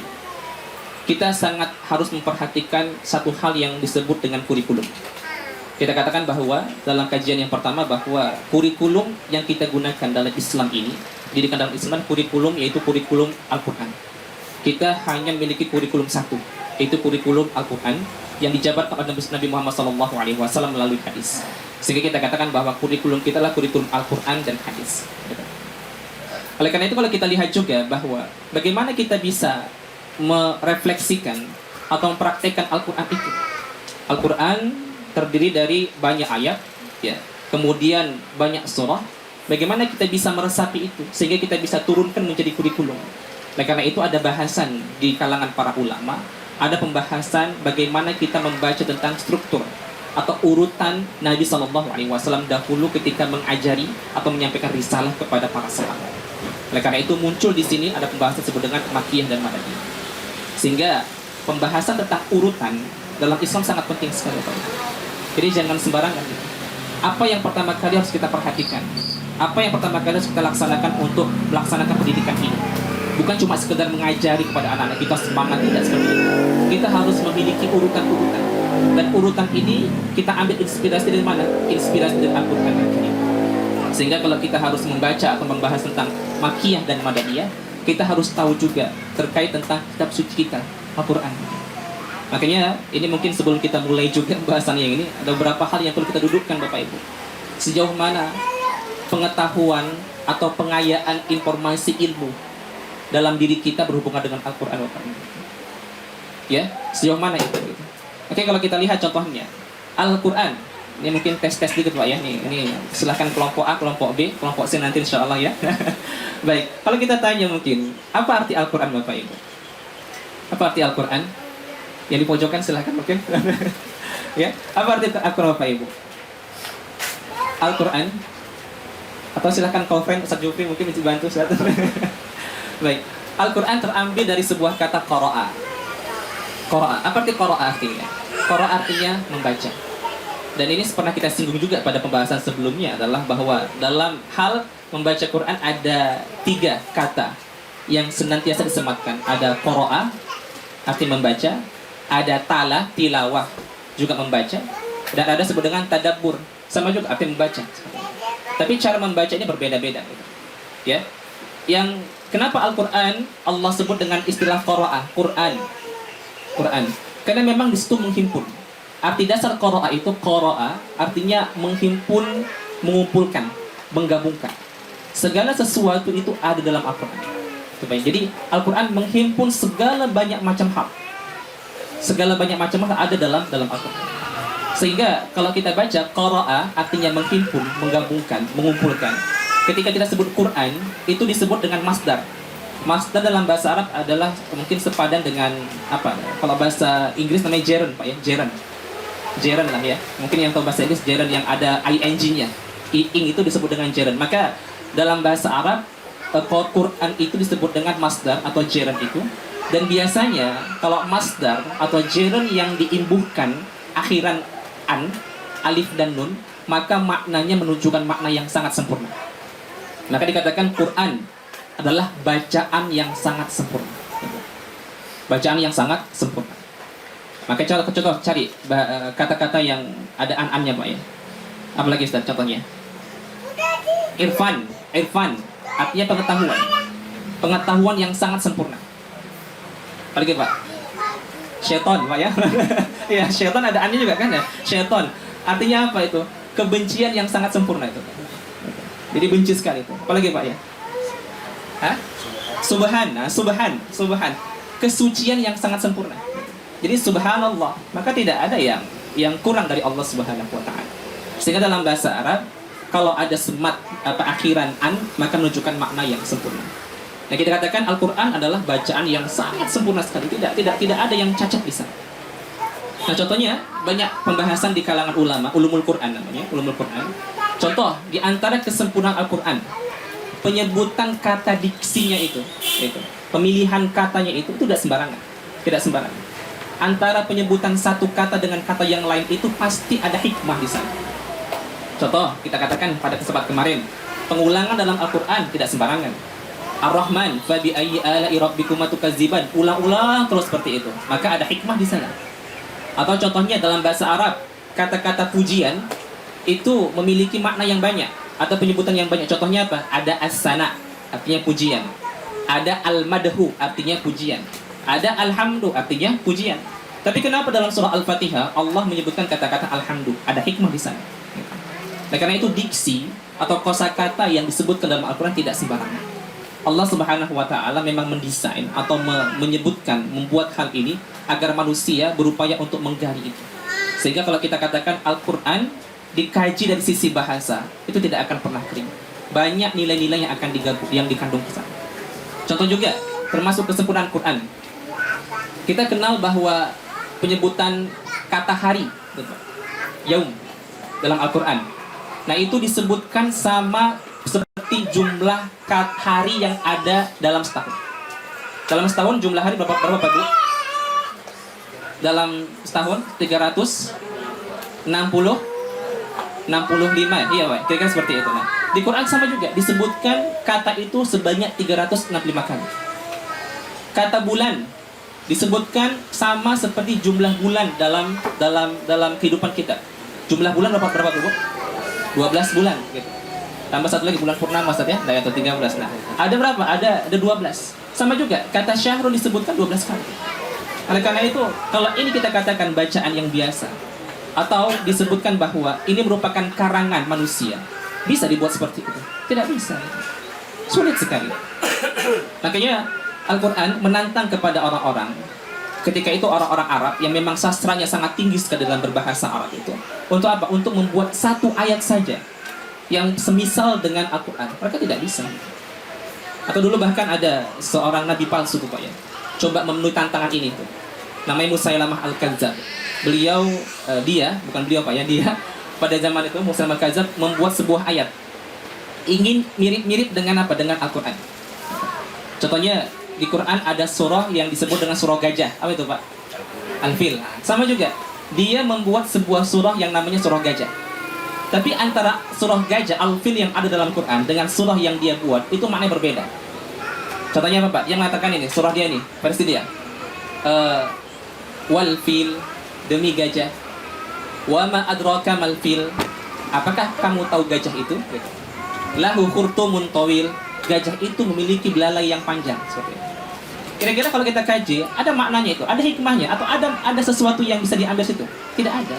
S2: kita sangat harus memperhatikan satu hal yang disebut dengan kurikulum. Kita katakan bahwa dalam kajian yang pertama bahwa kurikulum yang kita gunakan dalam Islam ini, pendidikan dalam Islam, kurikulum yaitu kurikulum Al-Quran. Kita hanya memiliki kurikulum satu, yaitu kurikulum Al-Quran yang dijabarkan oleh Nabi Muhammad SAW melalui hadis. Sehingga kita katakan bahwa kurikulum kita adalah kurikulum Al-Quran dan hadis. Oleh karena itu kalau kita lihat juga bahwa bagaimana kita bisa merefleksikan atau mempraktekkan Al-Quran itu. Al-Quran terdiri dari banyak ayat, ya, kemudian banyak surah. Bagaimana kita bisa meresapi itu sehingga kita bisa turunkan menjadi kurikulum. Oleh karena itu ada bahasan di kalangan para ulama, ada pembahasan bagaimana kita membaca tentang struktur atau urutan Nabi SAW dahulu ketika mengajari atau menyampaikan risalah kepada para sahabat. Oleh karena itu muncul di sini ada pembahasan disebut dengan Makkiyah dan Madaniyah. Sehingga pembahasan tentang urutan dalam Islam sangat penting sekali, Pak. Jadi jangan sembarangan. Apa yang pertama kali harus kita perhatikan? Apa yang pertama kali harus kita laksanakan untuk melaksanakan pendidikan ini? Bukan cuma sekedar mengajari kepada anak-anak kita semangat, tidak seperti itu. Kita harus memiliki urutan-urutan. Dan urutan ini kita ambil inspirasi dari mana? Inspirasi dari Al-Quran Al-Karim. Sehingga kalau kita harus membaca atau membahas tentang Makkiyah dan Madaniyah, kita harus tahu juga terkait tentang kitab suci kita, Al-Quran. Makanya ini mungkin sebelum kita mulai juga bahasan yang ini, ada beberapa hal yang perlu kita dudukkan Bapak Ibu. Sejauh mana pengetahuan atau pengayaan informasi ilmu dalam diri kita berhubungan dengan Al-Quran Bapak Ibu. Ya, sejauh mana itu? Oke, kalau kita lihat contohnya Al-Quran, ini mungkin tes-tes dikit Pak ya. Ini silahkan kelompok A, kelompok B, kelompok C nanti insya Allah ya. Baik, kalau kita tanya mungkin apa arti Al-Quran Bapak Ibu? Apa arti Al-Quran? Yang di pojokan silahkan mungkin. Ya, apa arti Al-Quran Bapak Ibu? Al-Quran, atau silahkan Kofren, Ustaz Jufri mungkin bisa bantu silahkan. Baik, Al-Quran terambil dari sebuah kata qara'a. Qara'a, apa arti qara'a artinya? Qara'a artinya membaca. Dan ini pernah kita singgung juga pada pembahasan sebelumnya, adalah bahwa dalam hal membaca Quran ada 3 kata yang senantiasa disematkan. Ada qiraah, arti membaca, ada tala, tilawah, juga membaca, dan ada sebut dengan tadabbur, sama juga arti membaca. Tapi cara membaca ini berbeda-beda, ya. Yang kenapa Al-Quran Allah sebut dengan istilah qiraah, Quran, karena memang di situ menghimpun. Arti dasar qiraah itu, qiraah artinya menghimpun, mengumpulkan, menggabungkan. Segala sesuatu itu ada dalam Al-Quran. Jadi Al-Quran menghimpun segala banyak macam hal. Segala banyak macam hal ada dalam Al-Quran. Sehingga kalau kita baca qiraah artinya menghimpun, menggabungkan, mengumpulkan. Ketika kita sebut Quran, itu disebut dengan masdar. Masdar dalam bahasa Arab adalah mungkin sepadan dengan apa? Kalau bahasa Inggris namanya gerund, Pak ya, gerund. Gerund lah ya. Mungkin yang tahu bahasa Inggris gerund yang ada ing-nya. Ing itu disebut dengan gerund. Maka dalam bahasa Arab Quran itu disebut dengan masdar atau gerund itu. Dan biasanya kalau masdar atau gerund yang diimbuhkan akhiran an, alif dan nun, maka maknanya menunjukkan makna yang sangat sempurna. Maka dikatakan Quran adalah bacaan yang sangat sempurna. Bacaan yang sangat sempurna. Maka contoh cari kata-kata yang ada an-annya, Pak ya. Apalagi Ustaz contohnya? Irfan artinya pengetahuan. Pengetahuan yang sangat sempurna. Apalagi Pak? Syaitan, Pak ya. Ya, syaitan ada annya juga kan ya. Syaitan artinya apa itu? Kebencian yang sangat sempurna itu. Jadi benci sekali itu. Apalagi Pak ya? Hah? Subhan. Kesucian yang sangat sempurna. Jadi subhanallah, maka tidak ada yang kurang dari Allah Subhanahu wa taala. Sehingga dalam bahasa Arab kalau ada semat akhiran an, maka menunjukkan makna yang sempurna. Nah, kita katakan Al-Qur'an adalah bacaan yang sangat sempurna sekali. Tidak ada yang cacat di sana. Nah, contohnya banyak pembahasan di kalangan ulama, ulumul Quran namanya, ulumul Quran. Contoh di antara kesempurnaan Al-Qur'an, penyebutan kata diksinya itu. Pemilihan katanya itu tidak sembarangan. Tidak sembarangan. Antara penyebutan satu kata dengan kata yang lain itu pasti ada hikmah di sana. Contoh, kita katakan pada kesempatan kemarin, pengulangan dalam Al-Qur'an tidak sembarangan. Ar-Rahman, fa bi ayyi ala'i rabbikuma tukadziban. Ulang-ulang terus seperti itu. Maka ada hikmah di sana. Atau contohnya dalam bahasa Arab, kata-kata pujian itu memiliki makna yang banyak atau penyebutan yang banyak. Contohnya apa? Ada as-sana, artinya pujian. Ada al-madhu, artinya pujian. Ada alhamdu, artinya pujian. Tapi kenapa dalam surah Al-Fatihah Allah menyebutkan kata-kata alhamdu? Ada hikmah di sana. Nah, karena itu diksi atau kosakata yang disebutkan dalam Al-Quran tidak sembarangan. Allah Subhanahu wa taala memang mendesain atau menyebutkan, membuat hal ini agar manusia berupaya untuk menggali itu. Sehingga kalau kita katakan Al-Quran dikaji dari sisi bahasa, itu tidak akan pernah kering. Banyak nilai-nilai yang dikandung ke sana. Contoh juga termasuk kesempurnaan Quran. Kita kenal bahwa penyebutan kata hari, yaum, dalam Al-Quran. Nah, itu disebutkan sama seperti jumlah hari yang ada dalam setahun. Dalam setahun jumlah hari berapa Pak Bu? Dalam setahun 365, iya Pak, kira-kira seperti itu. Nah, di Quran sama juga disebutkan kata itu sebanyak 365 kali. Kata bulan disebutkan sama seperti jumlah bulan dalam kehidupan kita. Jumlah bulan berapa Bu? 12 bulan gitu. Tambah satu lagi bulan purnama Ustaz ya, atau 13. Nah, ada berapa? Ada 12. Sama juga kata syahrul disebutkan 12 kali. Oleh karena itu, kalau ini kita katakan bacaan yang biasa atau disebutkan bahwa ini merupakan karangan manusia, bisa dibuat seperti itu? Tidak bisa. Sulit sekali. Makanya Al-Quran menantang kepada orang-orang ketika itu orang-orang Arab yang memang sastranya sangat tinggi sekali dalam berbahasa Arab itu. Untuk apa? Untuk membuat satu ayat saja yang semisal dengan Al-Quran. Mereka tidak bisa. Atau dulu bahkan ada seorang nabi palsu Pak ya, coba memenuhi tantangan ini tuh. Namanya Musailamah Al-Kadzab. Dia pada zaman itu Musailamah Al-Kadzab membuat sebuah ayat ingin mirip-mirip dengan apa? Dengan Al-Quran. Contohnya di Quran ada surah yang disebut dengan surah gajah. Apa itu Pak? Al-Fil. Sama juga Dia membuat sebuah surah yang namanya surah gajah. Tapi antara surah gajah Al-Fil yang ada dalam Quran dengan surah yang dia buat itu maknanya berbeda. Contohnya apa Pak? Yang mengatakan ini, surah dia ini, versi dia. Wal fil, demi gajah. Wa ma adraka mal fil. Apakah kamu tahu gajah itu? Gitu. Lahu khurtumun tawil. Gajah itu memiliki belalai yang panjang. Seperti itu. Kira-kira kalau kita kaji, ada maknanya itu, ada hikmahnya, atau ada sesuatu yang bisa diambil situ? Tidak ada.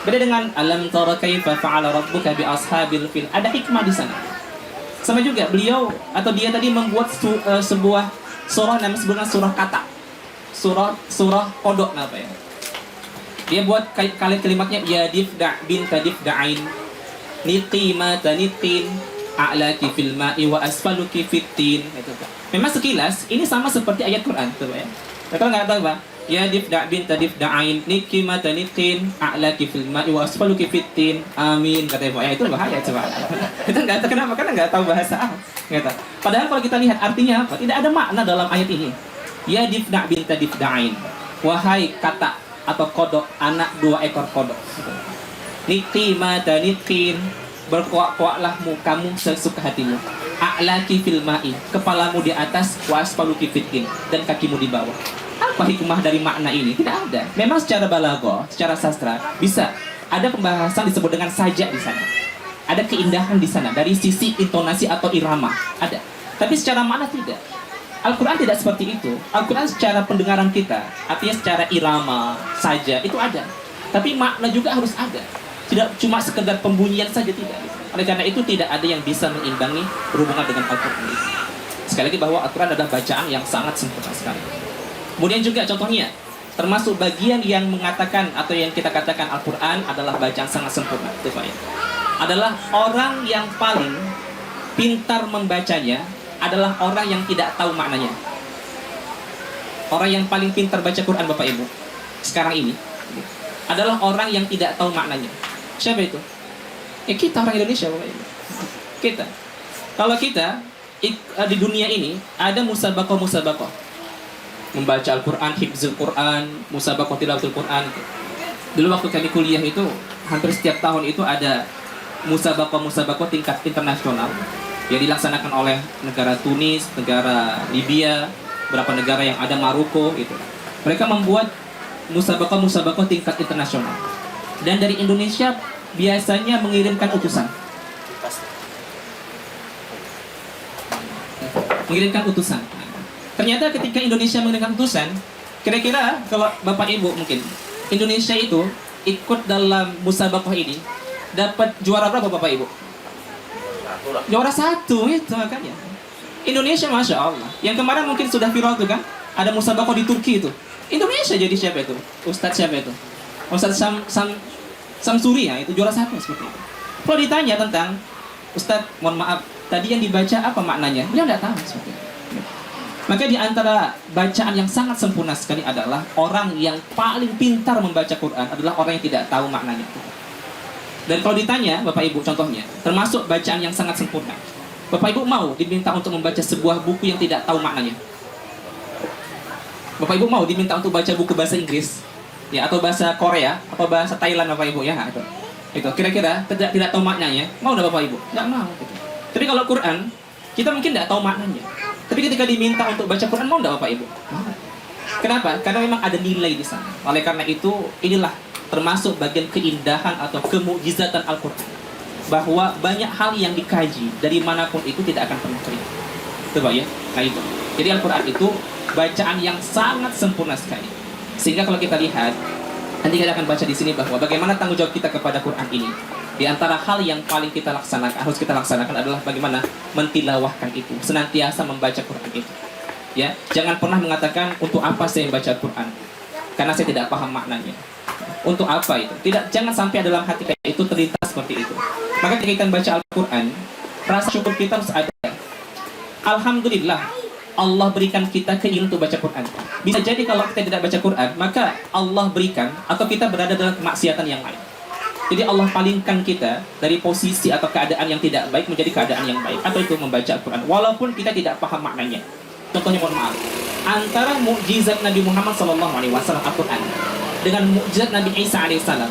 S2: Beda dengan alam tara kaifa fa'ala rabbuka bi ashabil fil. Ada hikmah di sana. Sama juga beliau atau dia tadi membuat sebuah surah namanya sebenarnya surah kata. Surah kodok apa ya? Dia buat kalimatnya ya difda bin tadifda'ain niqima taniqin a'laki fil ma'i wa asfaluki fitin. Itu Pak. Memang sekilas ini sama seperti ayat Quran tuh ya. Kalau nggak tahu Pak, ya difda bin tadifda'ain niqima taniqin a'laki fil ma'i wa asfaluki fitin. Amin kata Pak. Ya itu bahaya coba. Kita nggak tahu kenapa, karena nggak tahu bahasa nggak tahu. Padahal kalau kita lihat artinya apa, tidak ada makna dalam ayat ini. Ya difda bin tadifda'ain, wahai kata atau kodok, anak dua ekor kodok. Niqima taniqin, berkuak-kuaklah kamu sesuka hatimu. A'laki fil ma'i, kepalamu di atas, wa asfaluki fitin, dan kakimu di bawah. Apa hikmah dari makna ini? Tidak ada. Memang secara balaghah, secara sastra bisa ada pembahasan disebut dengan sajak di sana. Ada keindahan di sana dari sisi intonasi atau irama, ada. Tapi secara makna tidak. Al-Quran tidak seperti itu. Al-Quran secara pendengaran kita, artinya secara irama saja itu ada. Tapi makna juga harus ada. Tidak cuma sekedar pembunyian saja, tidak. Oleh karena itu tidak ada yang bisa mengimbangi berhubungan dengan Al-Quran itu. Sekali lagi bahwa Al-Quran adalah bacaan yang sangat sempurna sekali. Kemudian juga contohnya, termasuk bagian yang mengatakan atau yang kita katakan Al-Quran adalah bacaan sangat sempurna. Itu Pak ya. Adalah orang yang paling pintar membacanya adalah orang yang tidak tahu maknanya. Orang yang paling pintar baca Quran Bapak Ibu sekarang ini adalah orang yang tidak tahu maknanya. Siapa itu? Kita orang Indonesia Bapak Ibu. Kita. Kalau kita di dunia ini ada musabakoh membaca Al-Quran, hifzul Quran, musabakoh tilawatul Quran. Dulu waktu kami kuliah itu hampir setiap tahun itu ada musabakoh tingkat internasional yang dilaksanakan oleh negara Tunis, negara Libya, beberapa negara yang ada Maroko gitu. Mereka membuat musabakoh tingkat internasional. Dan dari Indonesia biasanya mengirimkan utusan. Ternyata ketika Indonesia mengirimkan utusan, kira-kira kalau Bapak Ibu mungkin Indonesia itu ikut dalam musabakoh ini dapat juara berapa Bapak Ibu? Juara 1 itu makanya. Indonesia Masya Allah. Yang kemarin mungkin sudah viral tuh kan, ada musabakoh di Turki itu. Indonesia jadi siapa itu? Ustadz siapa itu? Ustadz Samsuri ya, itu juara 1 seperti itu. Kalau ditanya tentang Ustadz, mohon maaf, tadi yang dibaca apa maknanya? Beliau tidak tahu seperti itu. Maka di antara bacaan yang sangat sempurna sekali adalah orang yang paling pintar membaca Quran adalah orang yang tidak tahu maknanya. Dan kalau ditanya Bapak Ibu contohnya, termasuk bacaan yang sangat sempurna. Bapak Ibu mau diminta untuk membaca sebuah buku yang tidak tahu maknanya? Bapak Ibu mau diminta untuk baca buku bahasa Inggris, ya, atau bahasa Korea, atau bahasa Thailand Bapak Ibu ya, itu kira-kira tidak tahu maknanya, mau enggak Bapak Ibu? Enggak mau. Gitu. Tapi kalau Quran, kita mungkin tidak tahu maknanya. Tapi ketika diminta untuk baca Quran, mau enggak Bapak Ibu? Mau. Kenapa? Karena memang ada nilai di sana. Oleh karena itu, inilah termasuk bagian keindahan atau kemukjizatan Al-Quran, bahwa banyak hal yang dikaji dari manapun itu tidak akan pernah kering. Coba ya, nah itu. Jadi Al-Quran itu bacaan yang sangat sempurna sekali. Sehingga kalau kita lihat, nanti kita akan baca di sini bahwa bagaimana tanggung jawab kita kepada Quran ini. Di antara hal yang paling kita laksanakan, harus kita laksanakan adalah bagaimana mentilawahkan itu, senantiasa membaca Quran itu. Ya, jangan pernah mengatakan untuk apa saya membaca Quran, karena saya tidak paham maknanya. Untuk apa itu? Jangan sampai dalam hati kita itu terlintas seperti itu. Maka ketika kita baca Al-Quran, rasa syukur kita harus ada. Alhamdulillah, Allah berikan kita keinginan untuk baca Quran. Bisa jadi kalau kita tidak baca Quran, maka Allah berikan atau kita berada dalam kemaksiatan yang lain. Jadi Allah palingkan kita dari posisi atau keadaan yang tidak baik menjadi keadaan yang baik. Atau itu membaca Al-Quran, walaupun kita tidak paham maknanya. Contohnya mohon maaf, antara mukjizat Nabi Muhammad SAW Al-Quran dengan mukjizat Nabi Isa alaihissalam.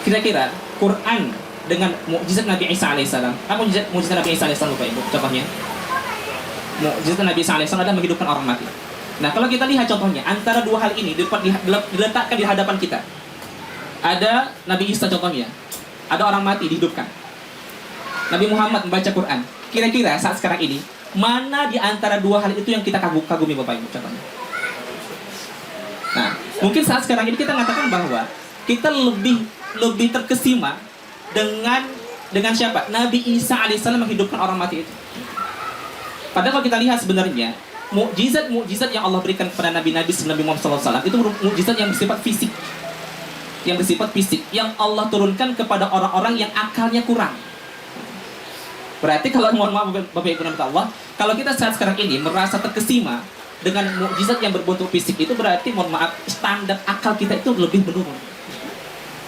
S2: Kira-kira Quran dengan mukjizat Nabi Isa alaihissalam, apa mukjizat Nabi Isa alaihissalam Bapak Ibu? Contohnya, mukjizat Nabi Isa alaihissalam adalah menghidupkan orang mati. Nah, kalau kita lihat contohnya, antara dua hal ini diletakkan di hadapan kita. Ada Nabi Isa contohnya, ada orang mati dihidupkan. Nabi Muhammad membaca Quran. Kira-kira saat sekarang ini, mana di antara dua hal itu yang kita kagumi Bapak Ibu contohnya? Nah, mungkin saat sekarang ini kita mengatakan bahwa kita lebih terkesima dengan siapa? Nabi Isa alaihissalam menghidupkan orang mati itu. Padahal kalau kita lihat sebenarnya mukjizat yang Allah berikan kepada Nabi-Nabi sebelum Nabi Muhammad SAW itu mukjizat yang bersifat fisik, yang Allah turunkan kepada orang-orang yang akalnya kurang. Berarti kalau mohon maaf Bapak Ibu Allah, kalau kita saat sekarang ini merasa terkesima dengan mukjizat yang berbentuk fisik itu berarti mohon maaf standar akal kita itu lebih menurun.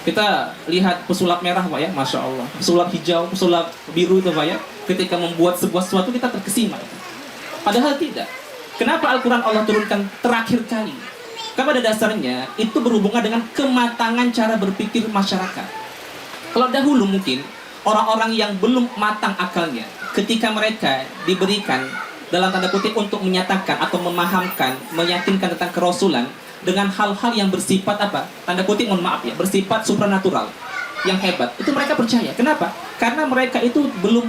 S2: Kita lihat pesulap merah Pak ya, Masya Allah, pesulap hijau, pesulap biru itu Pak ya, ketika membuat sebuah sesuatu kita terkesima. Padahal tidak. Kenapa Al-Quran Allah turunkan terakhir kali? Karena pada dasarnya itu berhubungan dengan kematangan cara berpikir masyarakat. Kalau dahulu mungkin orang-orang yang belum matang akalnya, ketika mereka diberikan dalam tanda kutip untuk menyatakan atau memahamkan, meyakinkan tentang kerasulan dengan hal-hal yang bersifat apa? Tanda kutip mohon maaf ya, bersifat supranatural, yang hebat. Itu mereka percaya. Kenapa? Karena mereka itu belum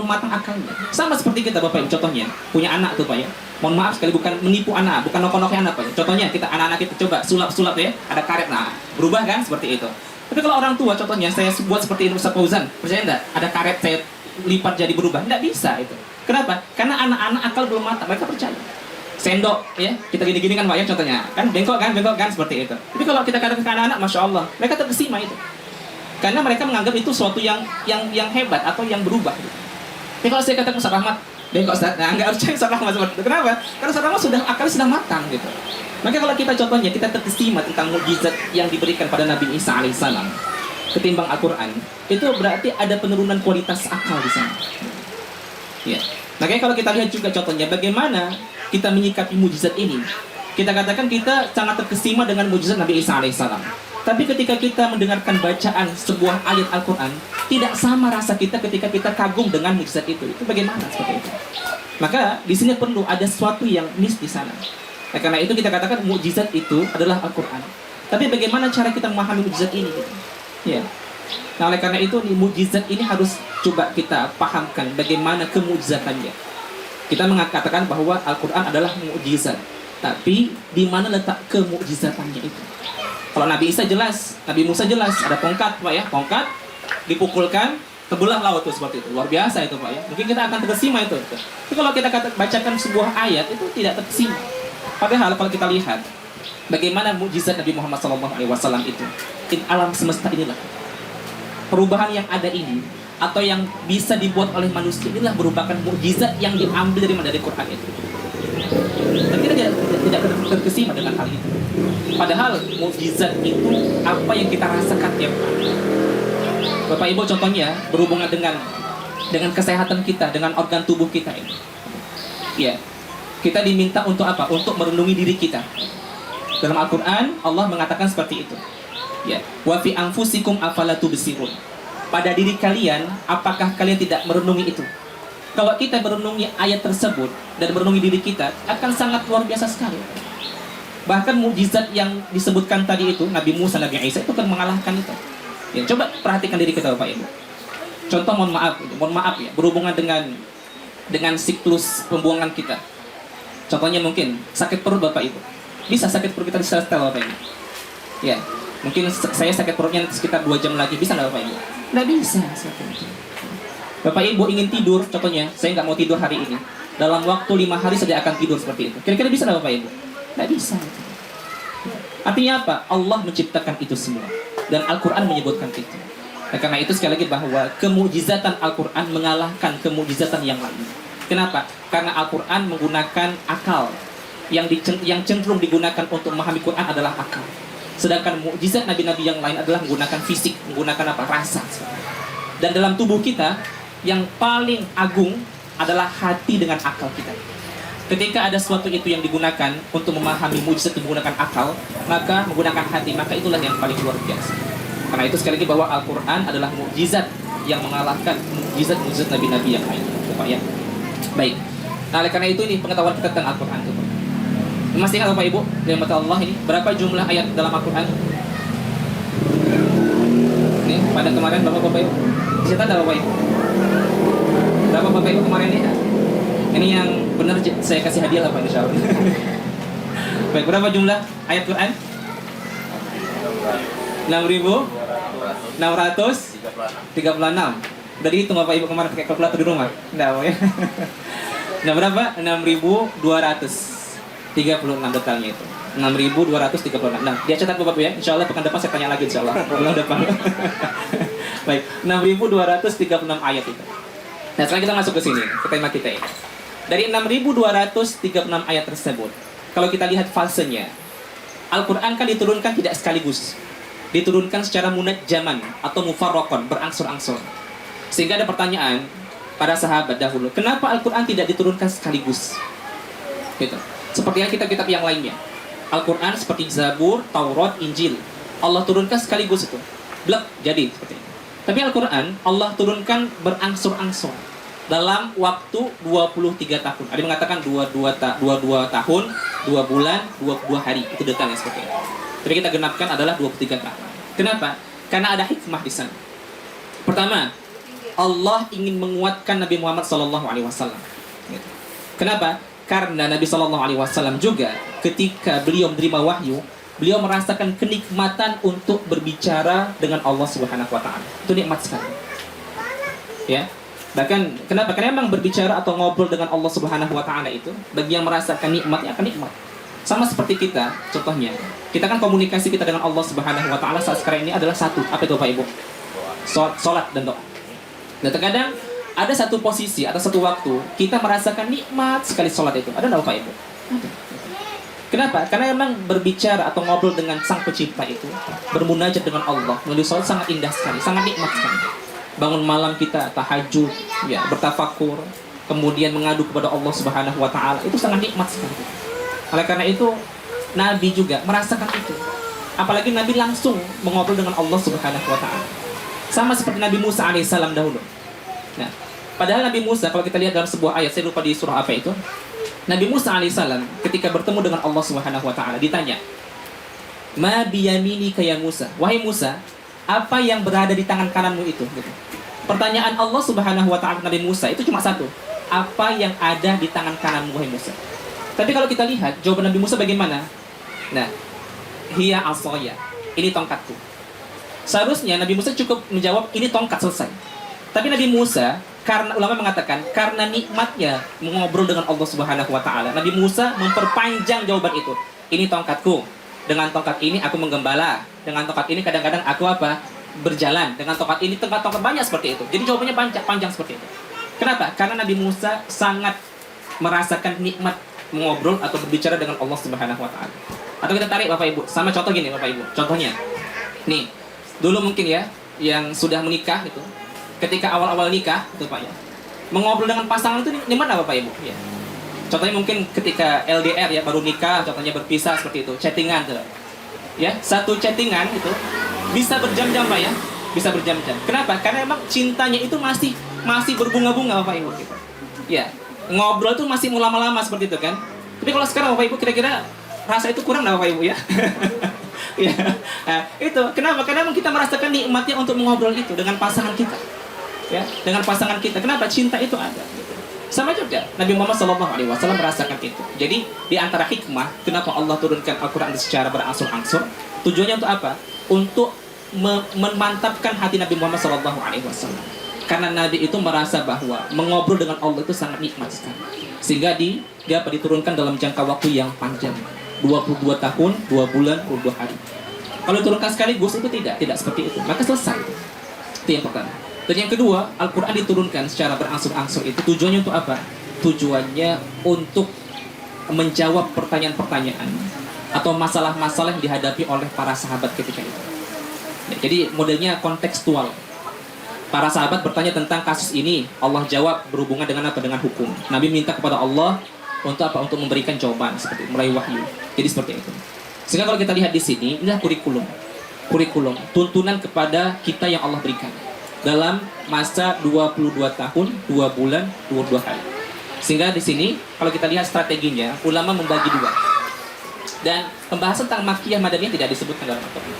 S2: matang akalnya. Sama seperti kita Bapak Ibu contohnya, punya anak tuh Pak ya. Mohon maaf sekali bukan menipu anak, bukan nokok-nokokin anak Pak ya. Contohnya kita anak-anak kita coba sulap-sulap ya, ada karet nah, berubah kan seperti itu. Tapi kalau orang tua contohnya saya buat seperti ini Ustaz Fauzan, percaya enggak? Ada karet saya lipat jadi berubah. Enggak bisa itu. Kenapa? Karena anak-anak akal belum matang, mereka percaya. Sendok ya, kita gini-gini kan Pak ya contohnya. Kan bengkok kan seperti itu. Tapi kalau kita katakan ke anak-anak, Masya Allah, mereka terkesima itu. Karena mereka menganggap itu suatu yang hebat atau yang berubah. Tapi kalau saya katakan Ustaz Rahmat, bengkok Ustaz, nah enggak harus cari Ustaz Rahmat seperti itu. Kenapa? Karena Ustaz Rahmat akalnya sudah matang gitu. Maka kalau kita contohnya kita terkesima tentang mukjizat yang diberikan pada Nabi Isa alaihissalam ketimbang Al-Quran, itu berarti ada penurunan kualitas akal di sana. Ya. Makanya kalau kita lihat juga contohnya bagaimana kita menyikapi mukjizat ini. Kita katakan kita sangat terkesima dengan mukjizat Nabi Isa alaihissalam. Tapi ketika kita mendengarkan bacaan sebuah ayat Al-Quran, tidak sama rasa kita ketika kita kagum dengan mukjizat itu. Itu bagaimana seperti itu? Maka di sini perlu ada sesuatu yang miss di sana. Nah, karena itu kita katakan mukjizat itu adalah Al-Quran. Tapi bagaimana cara kita memahami mukjizat ini? Gitu? Ya. Nah, oleh karena itu mukjizat ini harus coba kita pahamkan bagaimana kemukjizatannya. Kita mengatakan bahwa Al-Quran adalah mukjizat. Tapi di mana letak kemukjizatannya itu? Kalau Nabi Isa jelas, Nabi Musa jelas, ada tongkat Pak ya, tongkat dipukulkan, terbelah laut itu seperti itu. Luar biasa itu Pak ya. Mungkin kita akan terkesima itu. Tapi kalau kita bacakan sebuah ayat itu tidak terkesima. Padahal kalau kita lihat bagaimana mukjizat Nabi Muhammad SAW itu, alam semesta inilah perubahan yang ada ini atau yang bisa dibuat oleh manusia inilah merupakan mukjizat yang diambil dari Quran itu. Dan kita tidak terkesima dengan hal itu. Padahal mukjizat itu apa yang kita rasakan tiap hari. Bapak Ibu contohnya berhubungan dengan kesehatan kita, dengan organ tubuh kita ini. Ya, kita diminta untuk apa? Untuk merenungi diri kita. Dalam Al-Quran Allah mengatakan seperti itu. Ya, wa fi anfusikum afala tubsirun. Pada diri kalian, apakah kalian tidak merenungi itu? Kalau kita merenungi ayat tersebut dan merenungi diri kita, akan sangat luar biasa sekali. Bahkan mukjizat yang disebutkan tadi itu, Nabi Musa, Nabi Isa itu akan mengalahkan itu. Ya, coba perhatikan diri kita Bapak Ibu. Contoh mohon maaf ya, berhubungan dengan siklus pembuangan kita. Contohnya mungkin sakit perut Bapak Ibu. Bisa sakit perut kita disetel Bapak Ibu. Ya, mungkin saya sakit perutnya sekitar 2 jam lagi, bisa nggak Bapak Ibu? Nggak bisa. Bapak Ibu ingin tidur, contohnya saya nggak mau tidur hari ini. Dalam waktu 5 hari saya akan tidur seperti itu. Kira-kira bisa nggak Bapak Ibu? Nggak bisa. Artinya apa? Allah menciptakan itu semua. Dan Al-Quran menyebutkan itu. Nah, karena itu sekali lagi bahwa kemujizatan Al-Quran mengalahkan kemujizatan yang lain. Kenapa? Karena Al-Quran menggunakan akal. Yang cenderung digunakan untuk memahami Quran adalah akal. Sedangkan mukjizat nabi-nabi yang lain adalah menggunakan fisik, menggunakan apa? Rasa. Dan dalam tubuh kita yang paling agung adalah hati dengan akal kita. Ketika ada sesuatu itu yang digunakan untuk memahami mujizat menggunakan akal, maka menggunakan hati, maka itulah yang paling luar biasa. Karena itu sekali lagi bahwa Al-Quran adalah mujizat yang mengalahkan mujizat nabi-nabi yang lain. Pak ya. Baik. Nah, oleh karena itu ini pengetahuan kita tentang Al-Quran itu. Masih ingat Bapak Ibu, dari mata Allah ini berapa jumlah ayat dalam Al-Quran? Ini pada kemarin Bapak Ibu. Siapa ada Bapak Ibu? Berapa Bapak Ibu kemarin ini? Ini yang benar saya kasih hadiah apa insya Allah. Baik, berapa jumlah ayat Quran? 6.636. Udah dihitung Bapak Ibu kemarin pakai kalkulator di rumah? Enggak, ya. Nah, berapa? 6.236 detailnya itu. 6.236. Nah, dia catat Bapak Ibu ya. Insya Allah pekan depan saya tanya lagi insya Allah. Bulan depan. Baik, 6.236 ayat itu. Nah, sekarang kita masuk ke sini, ke tema kita ini. Dari 6.236 ayat tersebut, kalau kita lihat fasenya, Al-Quran kan diturunkan tidak sekaligus. Diturunkan secara munajjaman atau mufarraqan, berangsur-angsur. Sehingga ada pertanyaan pada sahabat dahulu, kenapa Al-Quran tidak diturunkan sekaligus? Gitu. Seperti yang kitab-kitab yang lainnya. Al-Quran seperti Zabur, Taurat, Injil. Allah turunkan sekaligus itu. Blek, jadi seperti itu. Tapi Al-Quran, Allah turunkan berangsur-angsur. Dalam waktu 23 tahun. Ada yang mengatakan 22 tahun, 2 bulan, 22 hari. Itu detailnya seperti itu. Tapi kita genapkan adalah 23 tahun. Kenapa? Karena ada hikmah di sana. Pertama, Allah ingin menguatkan Nabi Muhammad SAW. Kenapa? Karena Nabi SAW juga ketika beliau menerima wahyu, beliau merasakan kenikmatan untuk berbicara dengan Allah Subhanahu wa taala. Itu nikmat sekali. Ya. Bahkan kenapa? Karena memang berbicara atau ngobrol dengan Allah Subhanahu wa taala itu bagi yang merasakan nikmatnya akan nikmat. Sama seperti kita, contohnya. Kita kan komunikasi kita dengan Allah Subhanahu wa taala saat sekarang ini adalah satu. Apa itu Bapak Ibu? Salat dan doa. Dan terkadang ada satu posisi atau satu waktu kita merasakan nikmat sekali salat itu. Ada enggak Bapak Ibu? Ada. Kenapa? Karena memang berbicara atau ngobrol dengan Sang Pencipta itu, bermunajat dengan Allah melalui salat sangat indah sekali, sangat nikmat sekali. Bangun malam kita tahajud, ya, bertafakur, kemudian mengadu kepada Allah Subhanahu wa taala, itu sangat nikmat sekali. Oleh karena itu, Nabi juga merasakan itu. Apalagi Nabi langsung mengobrol dengan Allah Subhanahu wa taala. Sama seperti Nabi Musa alaihissalam dahulu. Nah, padahal Nabi Musa kalau kita lihat dalam sebuah ayat, saya lupa di surah apa itu. Nabi Musa alaihissalam ketika bertemu dengan Allah Subhanahu wa taala ditanya, "Ma biyaminika ya Musa?" Wahai Musa, apa yang berada di tangan kananmu itu? Gitu. Pertanyaan Allah Subhanahu wa taala Nabi Musa itu cuma satu. Apa yang ada di tangan kananmu wahai Musa? Tapi kalau kita lihat jawaban Nabi Musa bagaimana? Nah, hiya asaya. Ini tongkatku. Seharusnya Nabi Musa cukup menjawab ini tongkat, selesai. Tapi Nabi Musa, karena ulama mengatakan karena nikmatnya mengobrol dengan Allah Subhanahu wa taala, Nabi Musa memperpanjang jawaban itu. Ini tongkatku. Dengan tongkat ini aku menggembala. Dengan tongkat ini kadang-kadang aku apa? Berjalan. Dengan tongkat ini tongkat banyak seperti itu. Jadi jawabannya panjang seperti itu. Kenapa? Karena Nabi Musa sangat merasakan nikmat mengobrol atau berbicara dengan Allah Subhanahu wa taala. Atau kita tarik Bapak Ibu, sama contoh gini Bapak Ibu. Contohnya. Nih, dulu mungkin ya yang sudah menikah itu, ketika awal-awal nikah itu Pak ya. Mengobrol dengan pasangan itu nikmat enggak Bapak Ibu? Ya. Contohnya mungkin ketika LDR ya, baru nikah, contohnya berpisah seperti itu, chattingan tuh. Ya, satu chattingan itu bisa berjam-jam Pak ya. Bisa berjam-jam. Kenapa? Karena memang cintanya itu masih berbunga-bunga Bapak Ibu gitu. Ya. Ngobrol tuh masih lama-lama seperti itu kan. Tapi kalau sekarang Bapak Ibu kira-kira rasa itu kurang enggak Bapak Ibu ya? Ya. Nah, itu kenapa? Karena memang kita merasakan nikmatnya untuk mengobrol itu dengan pasangan kita. Ya, dengan pasangan kita. Kenapa? Cinta itu ada. Sama juga Nabi Muhammad SAW merasakan itu. Jadi di antara hikmah kenapa Allah turunkan Al-Quran secara berangsur-angsur, tujuannya untuk apa? Untuk memantapkan hati Nabi Muhammad SAW. Karena Nabi itu merasa bahwa mengobrol dengan Allah itu sangat nikmat sekali. Sehingga dia diturunkan dalam jangka waktu yang panjang, 22 tahun, 2 bulan, 22 hari. Kalau diturunkan sekaligus itu tidak seperti itu. Maka selesai. Itu yang pertama. Dan yang kedua, Al-Quran diturunkan secara berangsur-angsur itu tujuannya untuk apa? Tujuannya untuk menjawab pertanyaan-pertanyaan atau masalah-masalah yang dihadapi oleh para sahabat ketika itu. Ya, jadi modelnya kontekstual. Para sahabat bertanya tentang kasus ini, Allah jawab berhubungan dengan apa? Dengan hukum. Nabi minta kepada Allah untuk apa? Untuk memberikan jawaban seperti mulai wahyu. Jadi seperti itu. Sehingga kalau kita lihat di sini, inilah kurikulum tuntunan kepada kita yang Allah berikan dalam masa 22 tahun, 2 bulan, 22 hari. Sehingga di sini kalau kita lihat strateginya, ulama membagi dua. Dan pembahasan tentang Makkiyah Madaniyah tidak disebutkan dalam Al-Quran.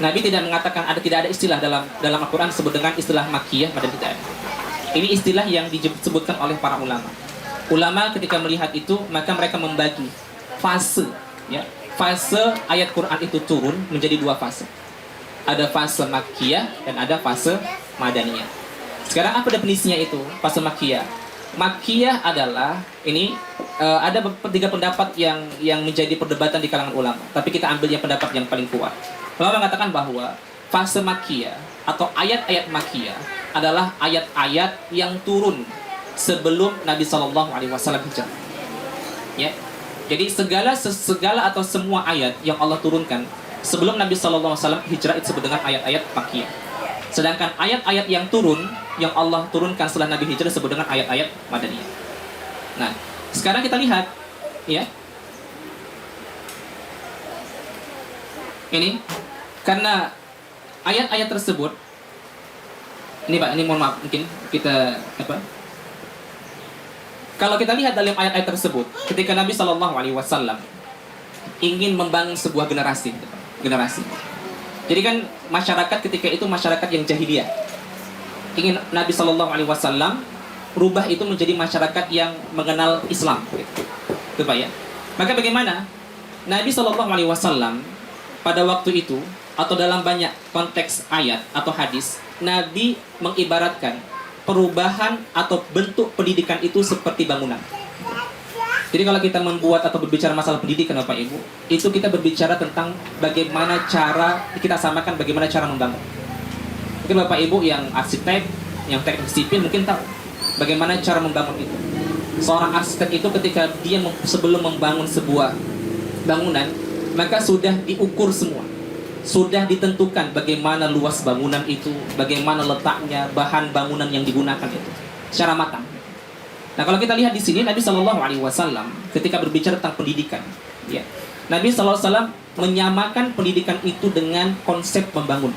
S2: Nabi tidak mengatakan tidak ada istilah dalam Al-Quran disebut dengan istilah Makkiyah Madaniyah, tidak ada. Ini istilah yang disebutkan oleh para ulama. Ulama ketika melihat itu maka mereka membagi fase, ya. Fase ayat Quran itu turun menjadi dua fase. Ada fase Makkiyah dan ada fase Madaniyah. Sekarang apa definisinya itu? Fase Makkiyah. Makkiyah adalah ini ada tiga pendapat yang menjadi perdebatan di kalangan ulama. Tapi kita ambil yang pendapat yang paling kuat. Ulama mengatakan bahwa fase Makkiyah atau ayat-ayat Makkiyah adalah ayat-ayat yang turun sebelum Nabi SAW hijrah. Ya. Jadi segala atau semua ayat yang Allah turunkan sebelum Nabi SAW hijrah itu disebut dengan ayat-ayat Makkiyah. Sedangkan ayat-ayat yang Allah turunkan setelah Nabi hijrah disebut dengan ayat-ayat Madaniyah. Nah, sekarang kita lihat, ya. Ini karena ayat-ayat tersebut, ini Pak, ini mohon maaf, mungkin kita kalau kita lihat dalam ayat-ayat tersebut, ketika Nabi SAW ingin membangun sebuah generasi. Jadi kan masyarakat ketika itu masyarakat yang jahiliyah. Ingin Nabi SAW rubah itu menjadi masyarakat yang mengenal Islam. Itu Pak ya. Maka bagaimana? Nabi SAW pada waktu itu atau dalam banyak konteks ayat atau hadis, Nabi mengibaratkan perubahan atau bentuk pendidikan itu seperti bangunan. Jadi kalau kita membuat atau berbicara masalah pendidikan Bapak Ibu, itu kita berbicara tentang bagaimana cara kita samakan bagaimana cara membangun. Mungkin Bapak Ibu yang arsitek, yang teknik sipil mungkin tahu bagaimana cara membangun itu. Seorang arsitek itu ketika dia sebelum membangun sebuah bangunan, maka sudah diukur semua. Sudah ditentukan bagaimana luas bangunan itu, bagaimana letaknya, bahan bangunan yang digunakan itu secara matang. Nah, kalau kita lihat di sini Nabi SAW ketika berbicara tentang pendidikan, ya, Nabi SAW menyamakan pendidikan itu dengan konsep membangun.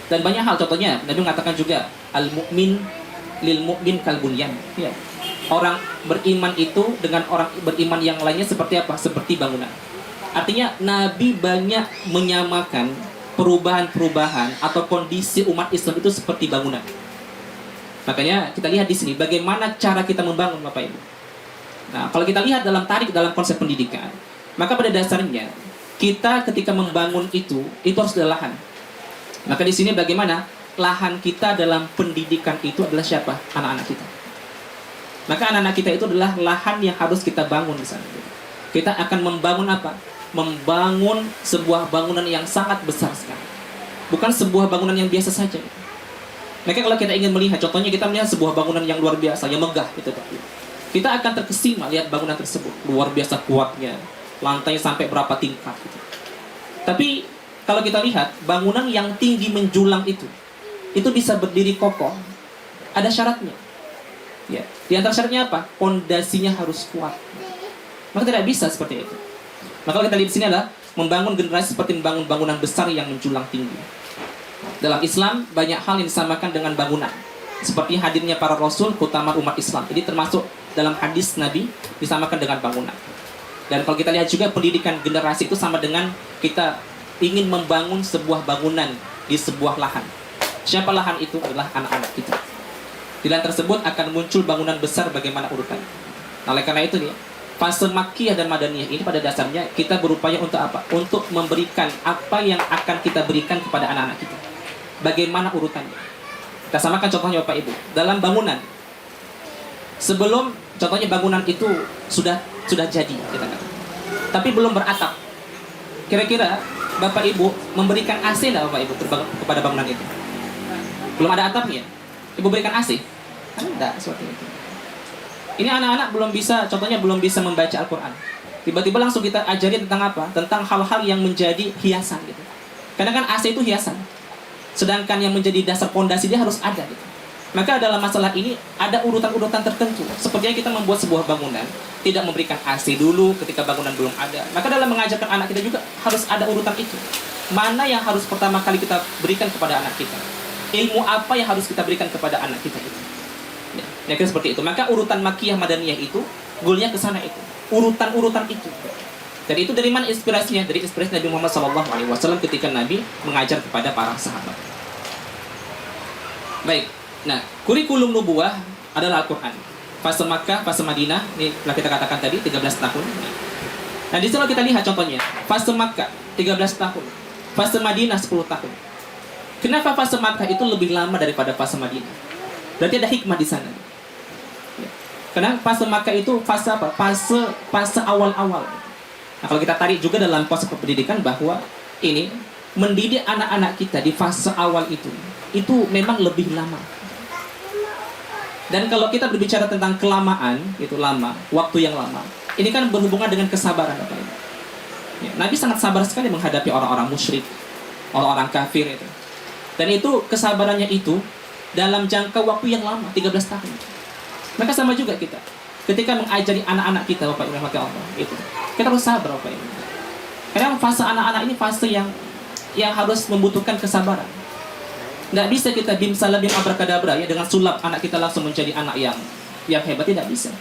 S2: Dan banyak hal, contohnya Nabi mengatakan juga al-mu'min lil mu'min kal bunyan. Ya. Orang beriman itu dengan orang beriman yang lainnya seperti apa? Seperti bangunan. Artinya Nabi banyak menyamakan perubahan-perubahan atau kondisi umat Islam itu seperti bangunan. Makanya kita lihat di sini bagaimana cara kita membangun Bapak Ibu. Nah, kalau kita lihat dalam konsep pendidikan, maka pada dasarnya kita ketika membangun itu harus ada lahan. Maka di sini bagaimana lahan kita dalam pendidikan itu adalah siapa? Anak-anak kita. Maka anak-anak kita itu adalah lahan yang harus kita bangun di sana. Kita akan membangun apa? Membangun sebuah bangunan yang sangat besar sekali. Bukan sebuah bangunan yang biasa saja. Maka kalau kita ingin melihat, contohnya kita melihat sebuah bangunan yang luar biasa, yang megah gitu, kita akan terkesima lihat bangunan tersebut, luar biasa kuatnya, lantainya sampai berapa tingkat gitu. Tapi kalau kita lihat bangunan yang tinggi menjulang itu bisa berdiri kokoh, ada syaratnya. Ya, di antara syaratnya apa? Pondasinya harus kuat. Maka tidak bisa seperti itu. Maka kalau kita lihat di sini adalah membangun generasi seperti membangun bangunan besar yang menjulang tinggi. Dalam Islam banyak hal yang disamakan dengan bangunan. Seperti hadirnya para rasul, keutamaan umat Islam. Ini termasuk dalam hadis Nabi disamakan dengan bangunan. Dan kalau kita lihat juga pendidikan generasi itu sama dengan kita ingin membangun sebuah bangunan di sebuah lahan. Siapa lahan itu? Adalah anak-anak kita. Di lahan tersebut akan muncul bangunan besar bagaimana urutannya. Nah, oleh karena itu nih, fase Makkiyah dan Madaniyah ini pada dasarnya kita berupaya untuk apa? Untuk memberikan apa yang akan kita berikan kepada anak-anak kita. Bagaimana urutannya? Kita samakan contohnya Bapak Ibu. Dalam bangunan, sebelum contohnya bangunan itu sudah jadi, kita kata, tapi belum beratap. Kira-kira Bapak Ibu memberikan AC tidak Bapak Ibu kepada bangunan itu? Belum ada atapnya, Ibu berikan AC? Kan tidak seperti itu. Ini anak-anak belum bisa membaca Al-Quran. Tiba-tiba langsung kita ajari tentang apa? Tentang hal-hal yang menjadi hiasan gitu. Karena kan AC itu hiasan. Sedangkan yang menjadi dasar pondasi dia harus ada gitu. Maka dalam masalah ini ada urutan-urutan tertentu. Sepertinya kita membuat sebuah bangunan, tidak memberikan AC dulu ketika bangunan belum ada. Maka dalam mengajarkan anak kita juga harus ada urutan itu. Mana yang harus pertama kali kita berikan kepada anak kita? Ilmu apa yang harus kita berikan kepada anak kita itu? Ya kira seperti itu. Maka urutan makiyah madaniyah itu goalnya ke sana itu. Urutan-urutan itu. Dan itu dari mana inspirasinya? Dari inspirasi Nabi Muhammad SAW ketika Nabi mengajar kepada para sahabat. Baik. Nah, kurikulum nubuwah adalah Al-Quran. Fase Makkah, fase Madinah, ini telah kita katakan tadi 13 tahun. Nah, di sana kita lihat contohnya. Fase Makkah 13 tahun. Fase Madinah 10 tahun. Kenapa fase Makkah itu lebih lama daripada fase Madinah? Berarti ada hikmah di sana. Karena fase Makkah itu fase apa? Fase awal-awal. Nah, kalau kita tarik juga dalam proses pendidikan bahwa ini mendidik anak-anak kita di fase awal itu memang lebih lama. Dan kalau kita berbicara tentang kelamaan, itu lama, waktu yang lama. Ini kan berhubungan dengan kesabaran, Bapak Ibu. Ya, Nabi sangat sabar sekali menghadapi orang-orang musyrik, orang-orang kafir itu. Dan itu kesabarannya itu dalam jangka waktu yang lama, 13 tahun. Maka sama juga kita. Ketika mengajari anak-anak kita, Bapak Ibu rahmati Allah, itu. Kita harus sabar, Bapak Ibu. Karena fase anak-anak ini fase yang harus membutuhkan kesabaran. Nggak bisa kita bim salam bim abrakadabra ya dengan sulap anak kita langsung menjadi anak yang hebat, tidak bisa.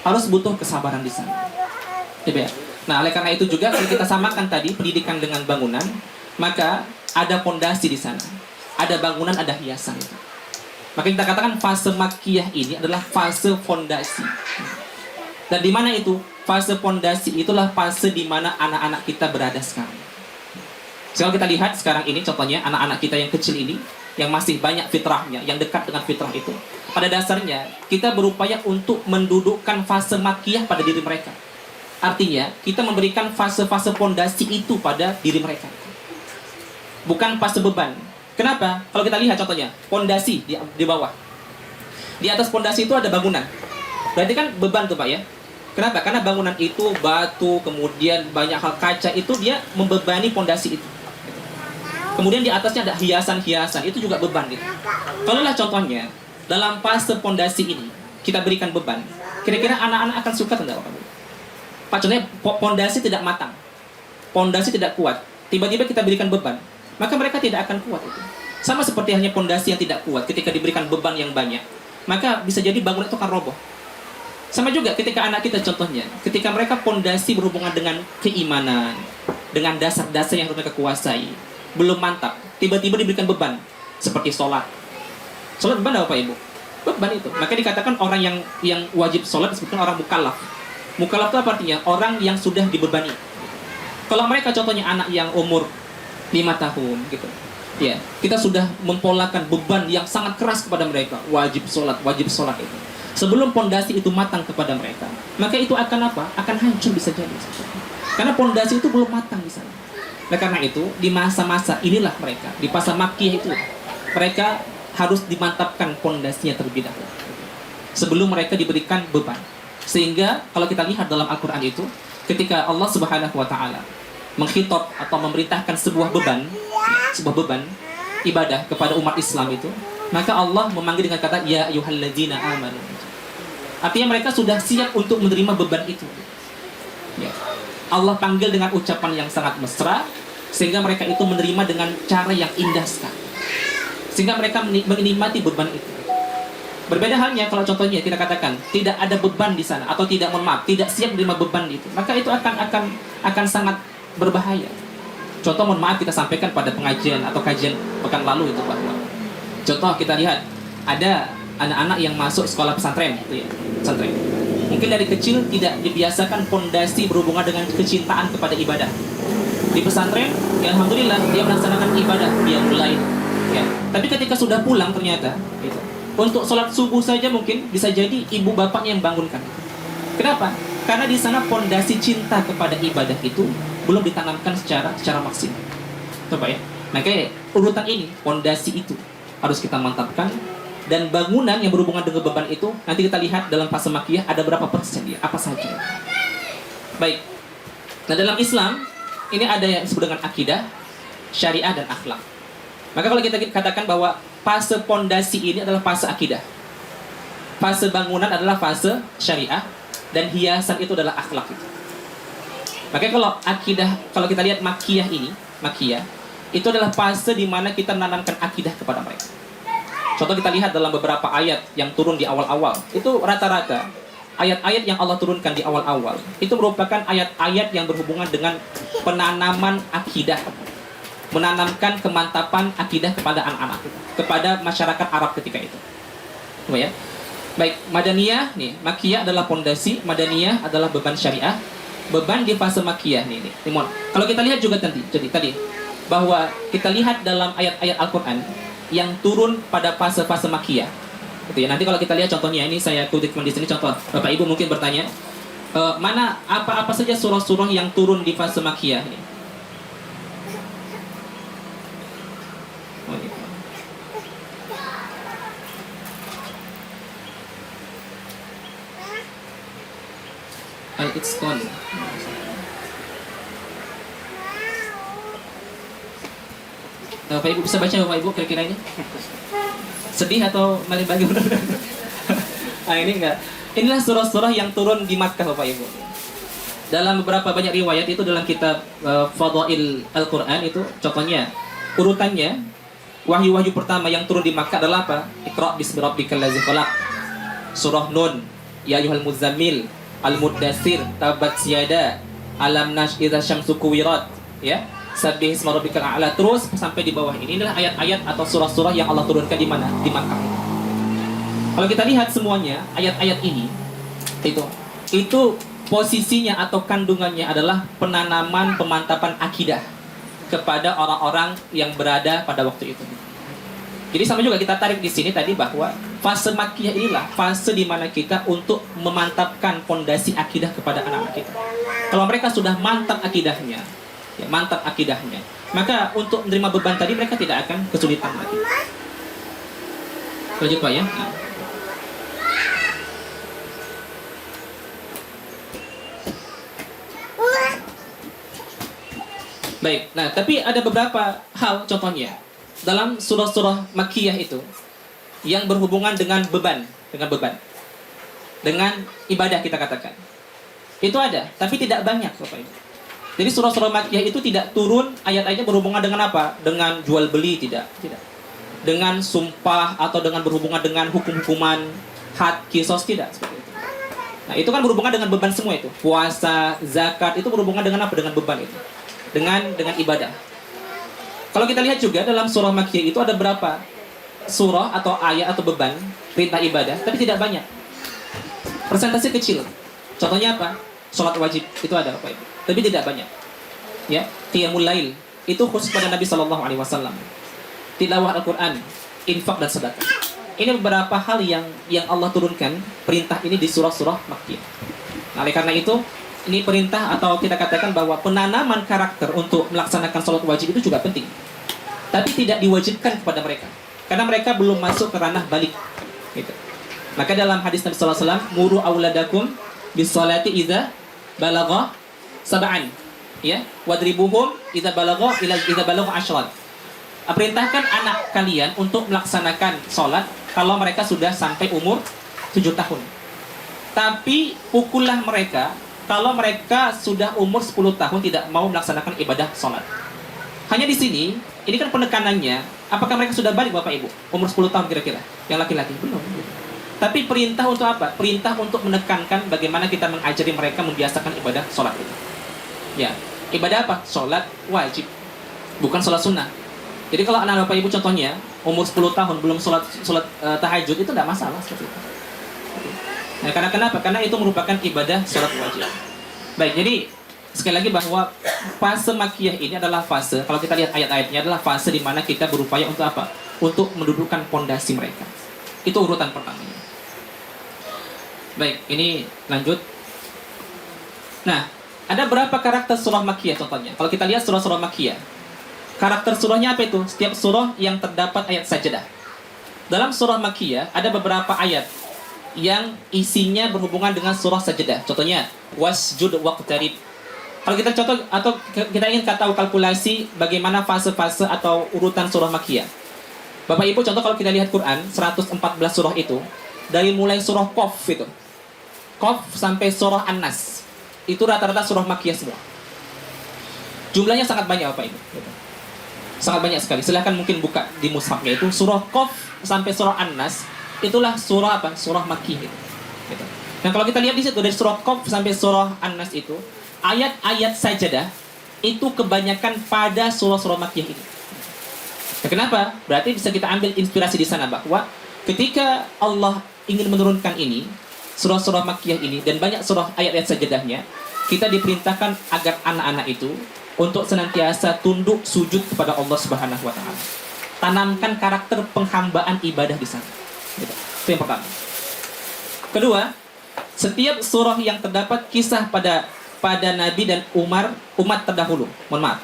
S2: Harus butuh kesabaran di sana. Ya. Nah, oleh karena itu juga kalau kita samakan tadi pendidikan dengan bangunan, maka ada pondasi di sana. Ada bangunan, ada hiasan. Maka kita katakan fase makkiyah ini adalah fase fondasi. Dan di mana itu? Fase fondasi itulah fase di mana anak-anak kita berada sekarang. Sekarang kita lihat sekarang ini contohnya anak-anak kita yang kecil ini yang masih banyak fitrahnya, yang dekat dengan fitrah itu. Pada dasarnya kita berupaya untuk mendudukkan fase makkiyah pada diri mereka. Artinya kita memberikan fase-fase fondasi itu pada diri mereka. Bukan fase beban. Kenapa? Kalau kita lihat contohnya fondasi di bawah. Di atas fondasi itu ada bangunan. Berarti kan beban tuh Pak ya. Kenapa? Karena bangunan itu batu, kemudian banyak hal kaca itu dia membebani fondasi itu. Kemudian di atasnya ada hiasan-hiasan, itu juga beban gitu. Kalau lah contohnya dalam fase fondasi ini kita berikan beban, kira-kira anak-anak akan suka tidak Pak? Pak, contohnya fondasi tidak matang, fondasi tidak kuat, tiba-tiba kita berikan beban, maka mereka tidak akan kuat itu. Sama seperti hanya fondasi yang tidak kuat, ketika diberikan beban yang banyak, maka bisa jadi bangunan itu akan roboh. Sama juga ketika anak kita contohnya, ketika mereka fondasi berhubungan dengan keimanan, dengan dasar-dasar yang harus mereka kuasai, belum mantap, tiba-tiba diberikan beban seperti sholat. Sholat beban apa Pak Ibu? Beban itu. Maka dikatakan orang yang wajib sholat disebutkan orang mukallaf. Mukallaf itu apa artinya? Orang yang sudah dibebani. Kalau mereka contohnya anak yang umur 5 tahun gitu. Ya, kita sudah mempolakan beban yang sangat keras kepada mereka. Wajib sholat itu. Sebelum pondasi itu matang kepada mereka, maka itu akan apa? Akan hancur bisa jadi. Karena pondasi itu belum matang di sana. Nah, karena itu di masa-masa inilah mereka di fase makkiyah itu mereka harus dimantapkan pondasinya terlebih dahulu sebelum mereka diberikan beban. Sehingga kalau kita lihat dalam Al-Quran itu ketika Allah Subhanahu wa Ta'ala mengkhitob atau memerintahkan sebuah beban ibadah kepada umat Islam itu, maka Allah memanggil dengan kata ya ayyuhalladzina amanu. Artinya mereka sudah siap untuk menerima beban itu. Ya. Allah panggil dengan ucapan yang sangat mesra, sehingga mereka itu menerima dengan cara yang indah sekali, sehingga mereka menikmati beban itu. Berbeda halnya kalau contohnya kita katakan tidak ada beban di sana, atau tidak tidak siap menerima beban itu, maka itu akan sangat berbahaya. Contoh mohon maaf kita sampaikan pada pengajian atau kajian pekan lalu itu bahwa contoh kita lihat ada anak-anak yang masuk sekolah pesantren gitu ya, pesantren. Mungkin dari kecil tidak dibiasakan fondasi berhubungan dengan kecintaan kepada ibadah. Di pesantren, ya alhamdulillah dia melaksanakan ibadah, dia mulai. Ya. Tapi ketika sudah pulang ternyata, gitu, untuk sholat subuh saja mungkin bisa jadi ibu bapaknya yang bangunkan. Kenapa? Karena di sana fondasi cinta kepada ibadah itu belum ditanamkan secara maksimal. Coba ya. Makanya urutan ini, fondasi itu harus kita mantapkan. Dan bangunan yang berhubungan dengan beban itu nanti kita lihat dalam fase makkiyah ada berapa persen dia, apa saja. Baik. Nah, dalam Islam ini ada yang disebut dengan akidah, syariah dan akhlak. Maka kalau kita katakan bahwa fase pondasi ini adalah fase akidah, fase bangunan adalah fase syariah, dan hiasan itu adalah akhlak itu. Makanya kalau akidah, kalau kita lihat makiyah ini, makiyah itu adalah fase di mana kita menanamkan akidah kepada mereka. Contoh kita lihat dalam beberapa ayat yang turun di awal-awal, itu rata-rata ayat-ayat yang Allah turunkan di awal-awal itu merupakan ayat-ayat yang berhubungan dengan penanaman akidah, menanamkan kemantapan akidah kepada anak-anak, kepada masyarakat Arab ketika itu. Ya. Baik, Madaniyah nih, Makiyah adalah pondasi, Madaniyah adalah beban syariah. Beban di fase Makiyah nih. Kalau kita lihat juga tadi bahwa kita lihat dalam ayat-ayat Al-Qur'an yang turun pada fase-fase Makiyah. Gitu ya. Nanti kalau kita lihat contohnya, ini saya kutipkan di sini contoh. Bapak Ibu mungkin bertanya, mana apa saja surah-surah yang turun di fase Makiyah ini? It's gone. Bapak Ibu bisa baca Bapak Ibu kira-kira ini? Sedih atau malah bagaimana? Nah ini enggak. Inilah surah-surah yang turun di Makkah Bapak Ibu. Dalam beberapa banyak riwayat itu dalam kitab Fadail Al-Qur'an itu contohnya urutannya wahyu-wahyu pertama yang turun di Makkah adalah apa? Iqra bismi rabbikal ladzi khalaq. Surah Nun, ya ayyuhal muzammil, Al-Muddatsir, Tabat Siyada, Alam Nash idza syamsu kuwirat, ya. Sabbih isma rabbikal a'la, terus sampai di bawah ini. Inilah ayat-ayat atau surah-surah yang Allah turunkan di mana? Di Makkah. Kalau kita lihat semuanya ayat-ayat ini itu posisinya atau kandungannya adalah penanaman pemantapan akidah kepada orang-orang yang berada pada waktu itu. Jadi sama juga kita tarik di sini tadi bahwa fase Makkiyah inilah fase di mana kita untuk memantapkan fondasi akidah kepada anak-anak kita. Kalau mereka sudah mantap akidahnya, maka untuk menerima beban tadi mereka tidak akan kesulitan lagi. Lanjut Pak ya. Baik, nah tapi ada beberapa hal contohnya dalam surah-surah Makkiyah itu yang berhubungan dengan beban, dengan ibadah kita katakan. Itu ada, tapi tidak banyak Bapak Ibu. Jadi surah-surah Makkiyah itu tidak turun ayat-ayatnya berhubungan dengan apa? Dengan jual beli, tidak. Dengan sumpah atau dengan berhubungan dengan hukum-hukuman had, kisos, tidak seperti itu. Nah, itu kan berhubungan dengan beban semua itu. Puasa, zakat itu berhubungan dengan apa? Dengan beban itu. Dengan ibadah. Kalau kita lihat juga dalam surah Makkiyah itu ada berapa surah atau ayat atau beban perintah ibadah, tapi tidak banyak. Persentase kecil. Contohnya apa? Salat wajib itu ada Bapak Ibu, tapi tidak banyak. Ya, qiyamul lail itu khusus pada Nabi sallallahu alaihi wasallam. Tilawah Al-Qur'an, infak dan sedekah. Ini beberapa hal yang Allah turunkan perintah ini di surah-surah Makkiyah. Nah, oleh karena itu ini perintah atau kita katakan bahwa penanaman karakter untuk melaksanakan salat wajib itu juga penting. Tapi tidak diwajibkan kepada mereka karena mereka belum masuk ke ranah balik gitu. Maka dalam hadis Nabi sallallahu alaihi wasallam, muru auladakum bis-salati idza balagha sab'an, ya, wadribuhum idza balagha asyran. Perintahkan anak kalian untuk melaksanakan salat kalau mereka sudah sampai umur 7 tahun. Tapi pukullah mereka kalau mereka sudah umur 10 tahun tidak mau melaksanakan ibadah salat. Hanya di sini, ini kan penekanannya, apakah mereka sudah balik Bapak Ibu? Umur 10 tahun kira-kira, yang laki-laki? Belum. Tapi perintah untuk apa? Perintah untuk menekankan bagaimana kita mengajari mereka membiasakan ibadah sholat itu. Ya, ibadah apa? Sholat wajib, bukan sholat sunnah. Jadi kalau anak Bapak Ibu contohnya umur 10 tahun belum sholat tahajud itu tidak masalah seperti itu. Nah, karena kenapa? Karena itu merupakan ibadah sholat wajib. Baik, jadi sekali lagi bahwa fase Makkiyah ini adalah fase, kalau kita lihat ayat-ayatnya adalah fase di mana kita berupaya untuk apa? Untuk mendudukkan pondasi mereka. Itu urutan pertamanya. Baik, ini lanjut. Nah, ada berapa karakter surah Makkiyah contohnya? Kalau kita lihat surah-surah Makkiyah, karakter surahnya apa itu? Setiap surah yang terdapat ayat sajdah. Dalam surah Makkiyah ada beberapa ayat yang isinya berhubungan dengan surah sajdah. Contohnya, wasjud waqtarib. Kalau kita contoh atau kita ingin tahu kalkulasi bagaimana fase-fase atau urutan surah Makkiyah. Bapak Ibu contoh kalau kita lihat Quran 114 surah itu dari mulai surah Qaf itu Qaf sampai surah An-Nas. Itu rata-rata surah Makkiyah semua. Jumlahnya sangat banyak Bapak Ibu. Sangat banyak sekali. Silahkan mungkin buka di mushafnya itu surah Qaf sampai surah An-Nas. Itulah surah apa? Surah Makkiyah itu. Gitu. Nah kalau kita lihat di situ dari surah Qaf sampai surah An-Nas itu ayat-ayat sajadah itu kebanyakan pada surah-surah Makkiyah ini. Nah, kenapa? Berarti bisa kita ambil inspirasi di sana bahwa ketika Allah ingin menurunkan ini surah-surah Makkiyah ini dan banyak surah ayat-ayat sajadahnya, kita diperintahkan agar anak-anak itu untuk senantiasa tunduk sujud kepada Allah Subhanahu wa taala. Tanamkan karakter penghambaan ibadah di sana. Gitu. Itu yang pertama. Kedua, setiap surah yang terdapat kisah pada Nabi dan umat terdahulu. Mohon maaf.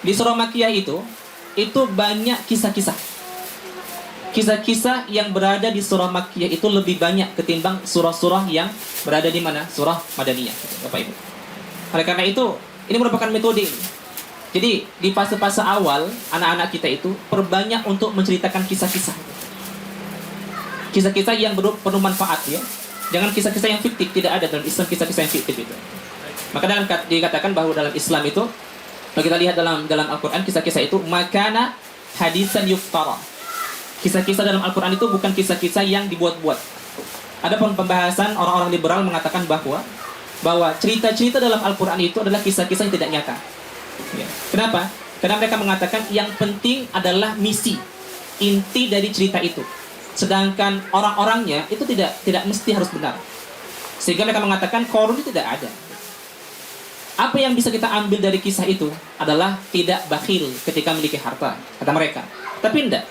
S2: Di surah Makkiyah itu banyak kisah-kisah. Kisah-kisah yang berada di surah Makkiyah itu lebih banyak ketimbang surah-surah yang berada di mana? Surah Madaniyah, Bapak Ibu. Oleh karena itu, ini merupakan metode. Jadi, di fase-fase awal, anak-anak kita itu perbanyak untuk menceritakan kisah-kisah. Kisah-kisah yang penuh manfaat ya. Jangan kisah-kisah yang fiktif, tidak ada dalam Islam kisah-kisah yang fiktif itu. Maka dikatakan bahwa dalam Islam itu, kalau kita lihat dalam Al-Quran, kisah-kisah itu makana hadisan yuftara. Kisah-kisah dalam Al-Quran itu bukan kisah-kisah yang dibuat-buat. Ada pembahasan orang-orang liberal mengatakan bahwa cerita-cerita dalam Al-Quran itu adalah kisah-kisah yang tidak nyata. Ya. Kenapa? Karena mereka mengatakan yang penting adalah misi, inti dari cerita itu. Sedangkan orang-orangnya itu tidak mesti harus benar. Sehingga mereka mengatakan Qarun itu tidak ada. Apa yang bisa kita ambil dari kisah itu adalah tidak bakhil ketika memiliki harta, kata mereka. Tapi tidak.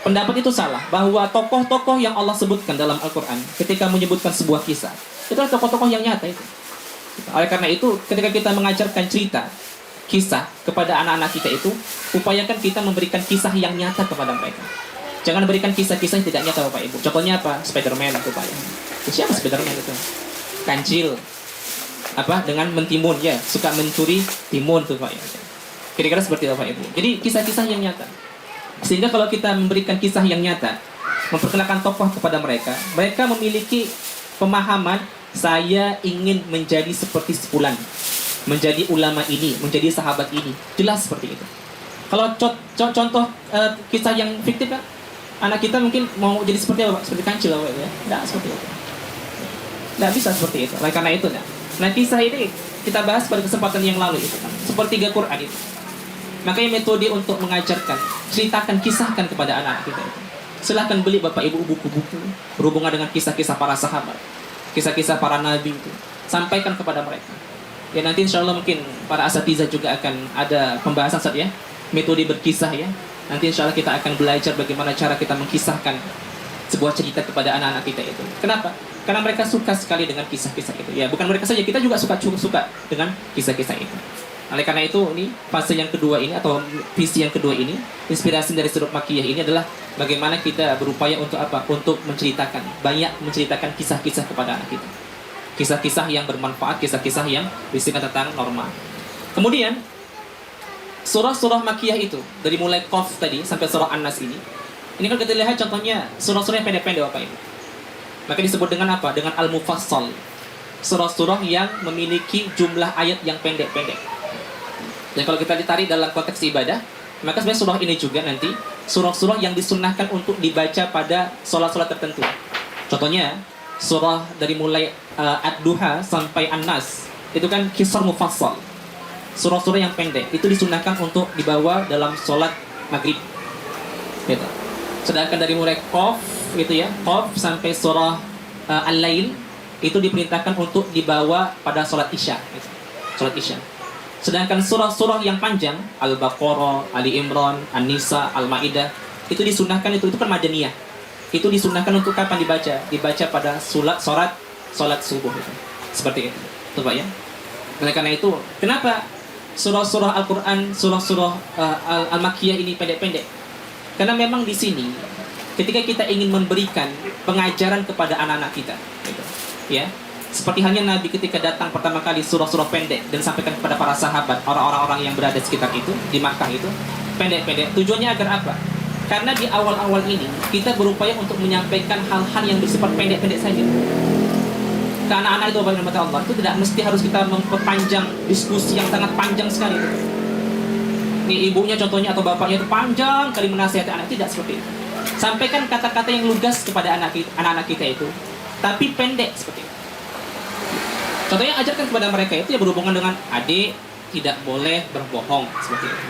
S2: Pendapat itu salah, bahwa tokoh-tokoh yang Allah sebutkan dalam Al-Quran ketika menyebutkan sebuah kisah, itulah tokoh-tokoh yang nyata itu. Oleh karena itu, ketika kita mengajarkan cerita, kisah kepada anak-anak kita itu, upayakan kita memberikan kisah yang nyata kepada mereka. Jangan berikan kisah-kisah yang tidak nyata Bapak Ibu. Contohnya apa? Spiderman itu Pak ya. Siapa Spiderman itu? Kancil. Dengan mentimun ya, suka mencuri timun tuh Pak ya. Kira-kira seperti itu Bapak Ibu. Jadi kisah-kisah yang nyata. Sehingga kalau kita memberikan kisah yang nyata, memperkenalkan tokoh kepada mereka, mereka memiliki pemahaman saya ingin menjadi seperti sepulan, menjadi ulama ini, menjadi sahabat ini. Jelas seperti itu. Kalau contoh kisah yang fiktif kan, anak kita mungkin mau jadi seperti apa? Seperti Kancil ya. Tidak seperti itu. Tidak bisa seperti itu. Oleh karena itu, nah kisah ini kita bahas pada kesempatan yang lalu itu, sepertiga Quran itu. Makanya metode untuk mengajarkan, ceritakan, kisahkan kepada anak kita itu. Silahkan beli Bapak Ibu buku-buku berhubungan dengan kisah-kisah para sahabat, kisah-kisah para nabi itu. Sampaikan kepada mereka. Ya nanti insya Allah mungkin para asatidzah juga akan ada pembahasan saat ya, metode berkisah ya. Nanti insya Allah kita akan belajar bagaimana cara kita mengkisahkan sebuah cerita kepada anak-anak kita itu. Kenapa? Karena mereka suka sekali dengan kisah-kisah itu. Ya bukan mereka saja, kita juga suka dengan kisah-kisah itu. Oleh karena itu, ini fase yang kedua ini atau visi yang kedua ini, inspirasi dari surah Makkiyah ini adalah bagaimana kita berupaya untuk apa? Untuk banyak menceritakan kisah-kisah kepada anak kita. Kisah-kisah yang bermanfaat, kisah-kisah yang berisi tentang norma. Kemudian surah-surah Makkiyah itu dari mulai Qaf tadi sampai surah An-Nas ini kalau kita lihat contohnya surah-surah yang pendek-pendek Bapak Ibu. Maka disebut dengan apa? Dengan Al-Mufassal. Surah-surah yang memiliki jumlah ayat yang pendek-pendek. Dan kalau kita ditarik dalam konteks ibadah, maka sebenarnya surah ini juga nanti surah-surah yang disunnahkan untuk dibaca pada sholat-sholat tertentu. Contohnya surah dari mulai Ad-Duha sampai An-Nas itu kan Qisar Mufassal. Surah-surah yang pendek itu disunnahkan untuk dibawa dalam sholat maghrib. Gitu. Sedangkan dari mulai Qaf gitu ya, Qaf sampai surah Al-Lail itu diperintahkan untuk dibawa pada sholat Isya. Gitu. Sholat Isya. Sedangkan surah-surah yang panjang, Al-Baqarah, Ali Imran, An-Nisa, Al-Maidah, itu disunahkan itu kan Madaniyah. Itu disunahkan untuk kapan dibaca? Dibaca pada sholat subuh itu. Seperti itu. Tuh Pak ya. Oleh karena itu, kenapa surah-surah Al-Quran, surah-surah Al-Makkiyah ini pendek-pendek? Karena memang di sini, ketika kita ingin memberikan pengajaran kepada anak-anak kita, gitu, ya. Seperti halnya Nabi ketika datang pertama kali surah-surah pendek dan sampaikan kepada para sahabat, orang-orang yang berada di sekitar itu, di Makkah itu, pendek-pendek. Tujuannya agar apa? Karena di awal-awal ini kita berupaya untuk menyampaikan hal-hal yang bersifat pendek-pendek saja. ke anak-anak itu Bapak Ibu Allah, itu tidak mesti harus kita memperpanjang diskusi yang sangat panjang sekali itu. Ini ibunya contohnya atau bapaknya itu panjang kali menasihati anak, tidak seperti itu. Sampaikan kata-kata yang lugas kepada anak-anak kita itu, tapi pendek seperti itu. Contohnya ajarkan kepada mereka itu ya berhubungan dengan adik tidak boleh berbohong seperti itu.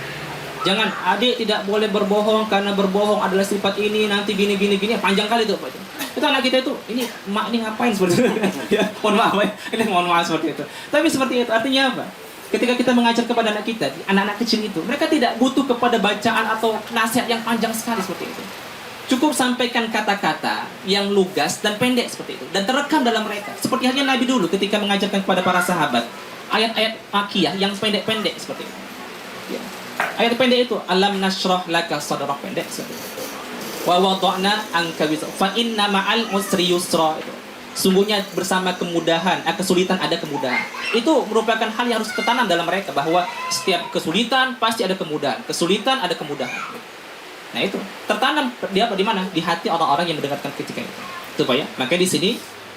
S2: Jangan adik tidak boleh berbohong karena berbohong adalah sifat ini nanti gini panjang kali itu Pak. Itu anak kita itu ini emak ini ngapain seperti itu. Ya, mohon maaf ya. Ini mohon maaf seperti itu. Tapi seperti itu artinya apa? Ketika kita mengajar kepada anak kita, anak-anak kecil itu, mereka tidak butuh kepada bacaan atau nasihat yang panjang sekali seperti itu. Cukup sampaikan kata-kata yang lugas dan pendek seperti itu dan terekam dalam mereka. Seperti halnya Nabi dulu ketika mengajarkan kepada para sahabat ayat-ayat makiyah yang pendek-pendek seperti itu. Ya. Ayat pendek itu alam nashrah laka sadrak, pendek seperti itu. Wa wada'na anka wizra fa inna ma'al usri yusra itu. Sungguhnya bersama kemudahan, kesulitan ada kemudahan. Itu merupakan hal yang harus tertanam dalam mereka bahwa setiap kesulitan pasti ada kemudahan. Kesulitan ada kemudahan. Nah itu tertanam di mana? Di hati orang-orang yang mendengarkan ketika itu. Itu Pak ya. Makanya di sini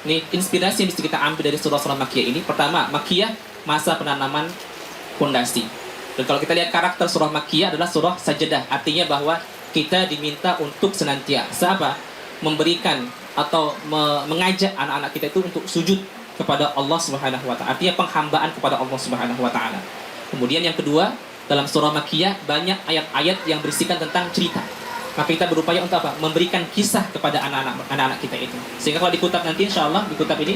S2: nih inspirasi yang bisa kita ambil dari surah-surah Makkiyah ini. Pertama, Makkiyah masa penanaman fondasi. Dan kalau kita lihat karakter surah Makkiyah adalah surah Sajdah. Artinya bahwa kita diminta untuk senantiasa apa? Memberikan atau mengajak anak-anak kita itu untuk sujud kepada Allah Subhanahu wa taala. Artinya penghambaan kepada Allah Subhanahu wa taala. Kemudian yang kedua, dalam surah Makkiyah banyak ayat-ayat yang berisikan tentang cerita. Maka kita berupaya untuk apa? Memberikan kisah kepada anak-anak kita itu. Sehingga kalau di kitab nanti insyaallah di kitab ini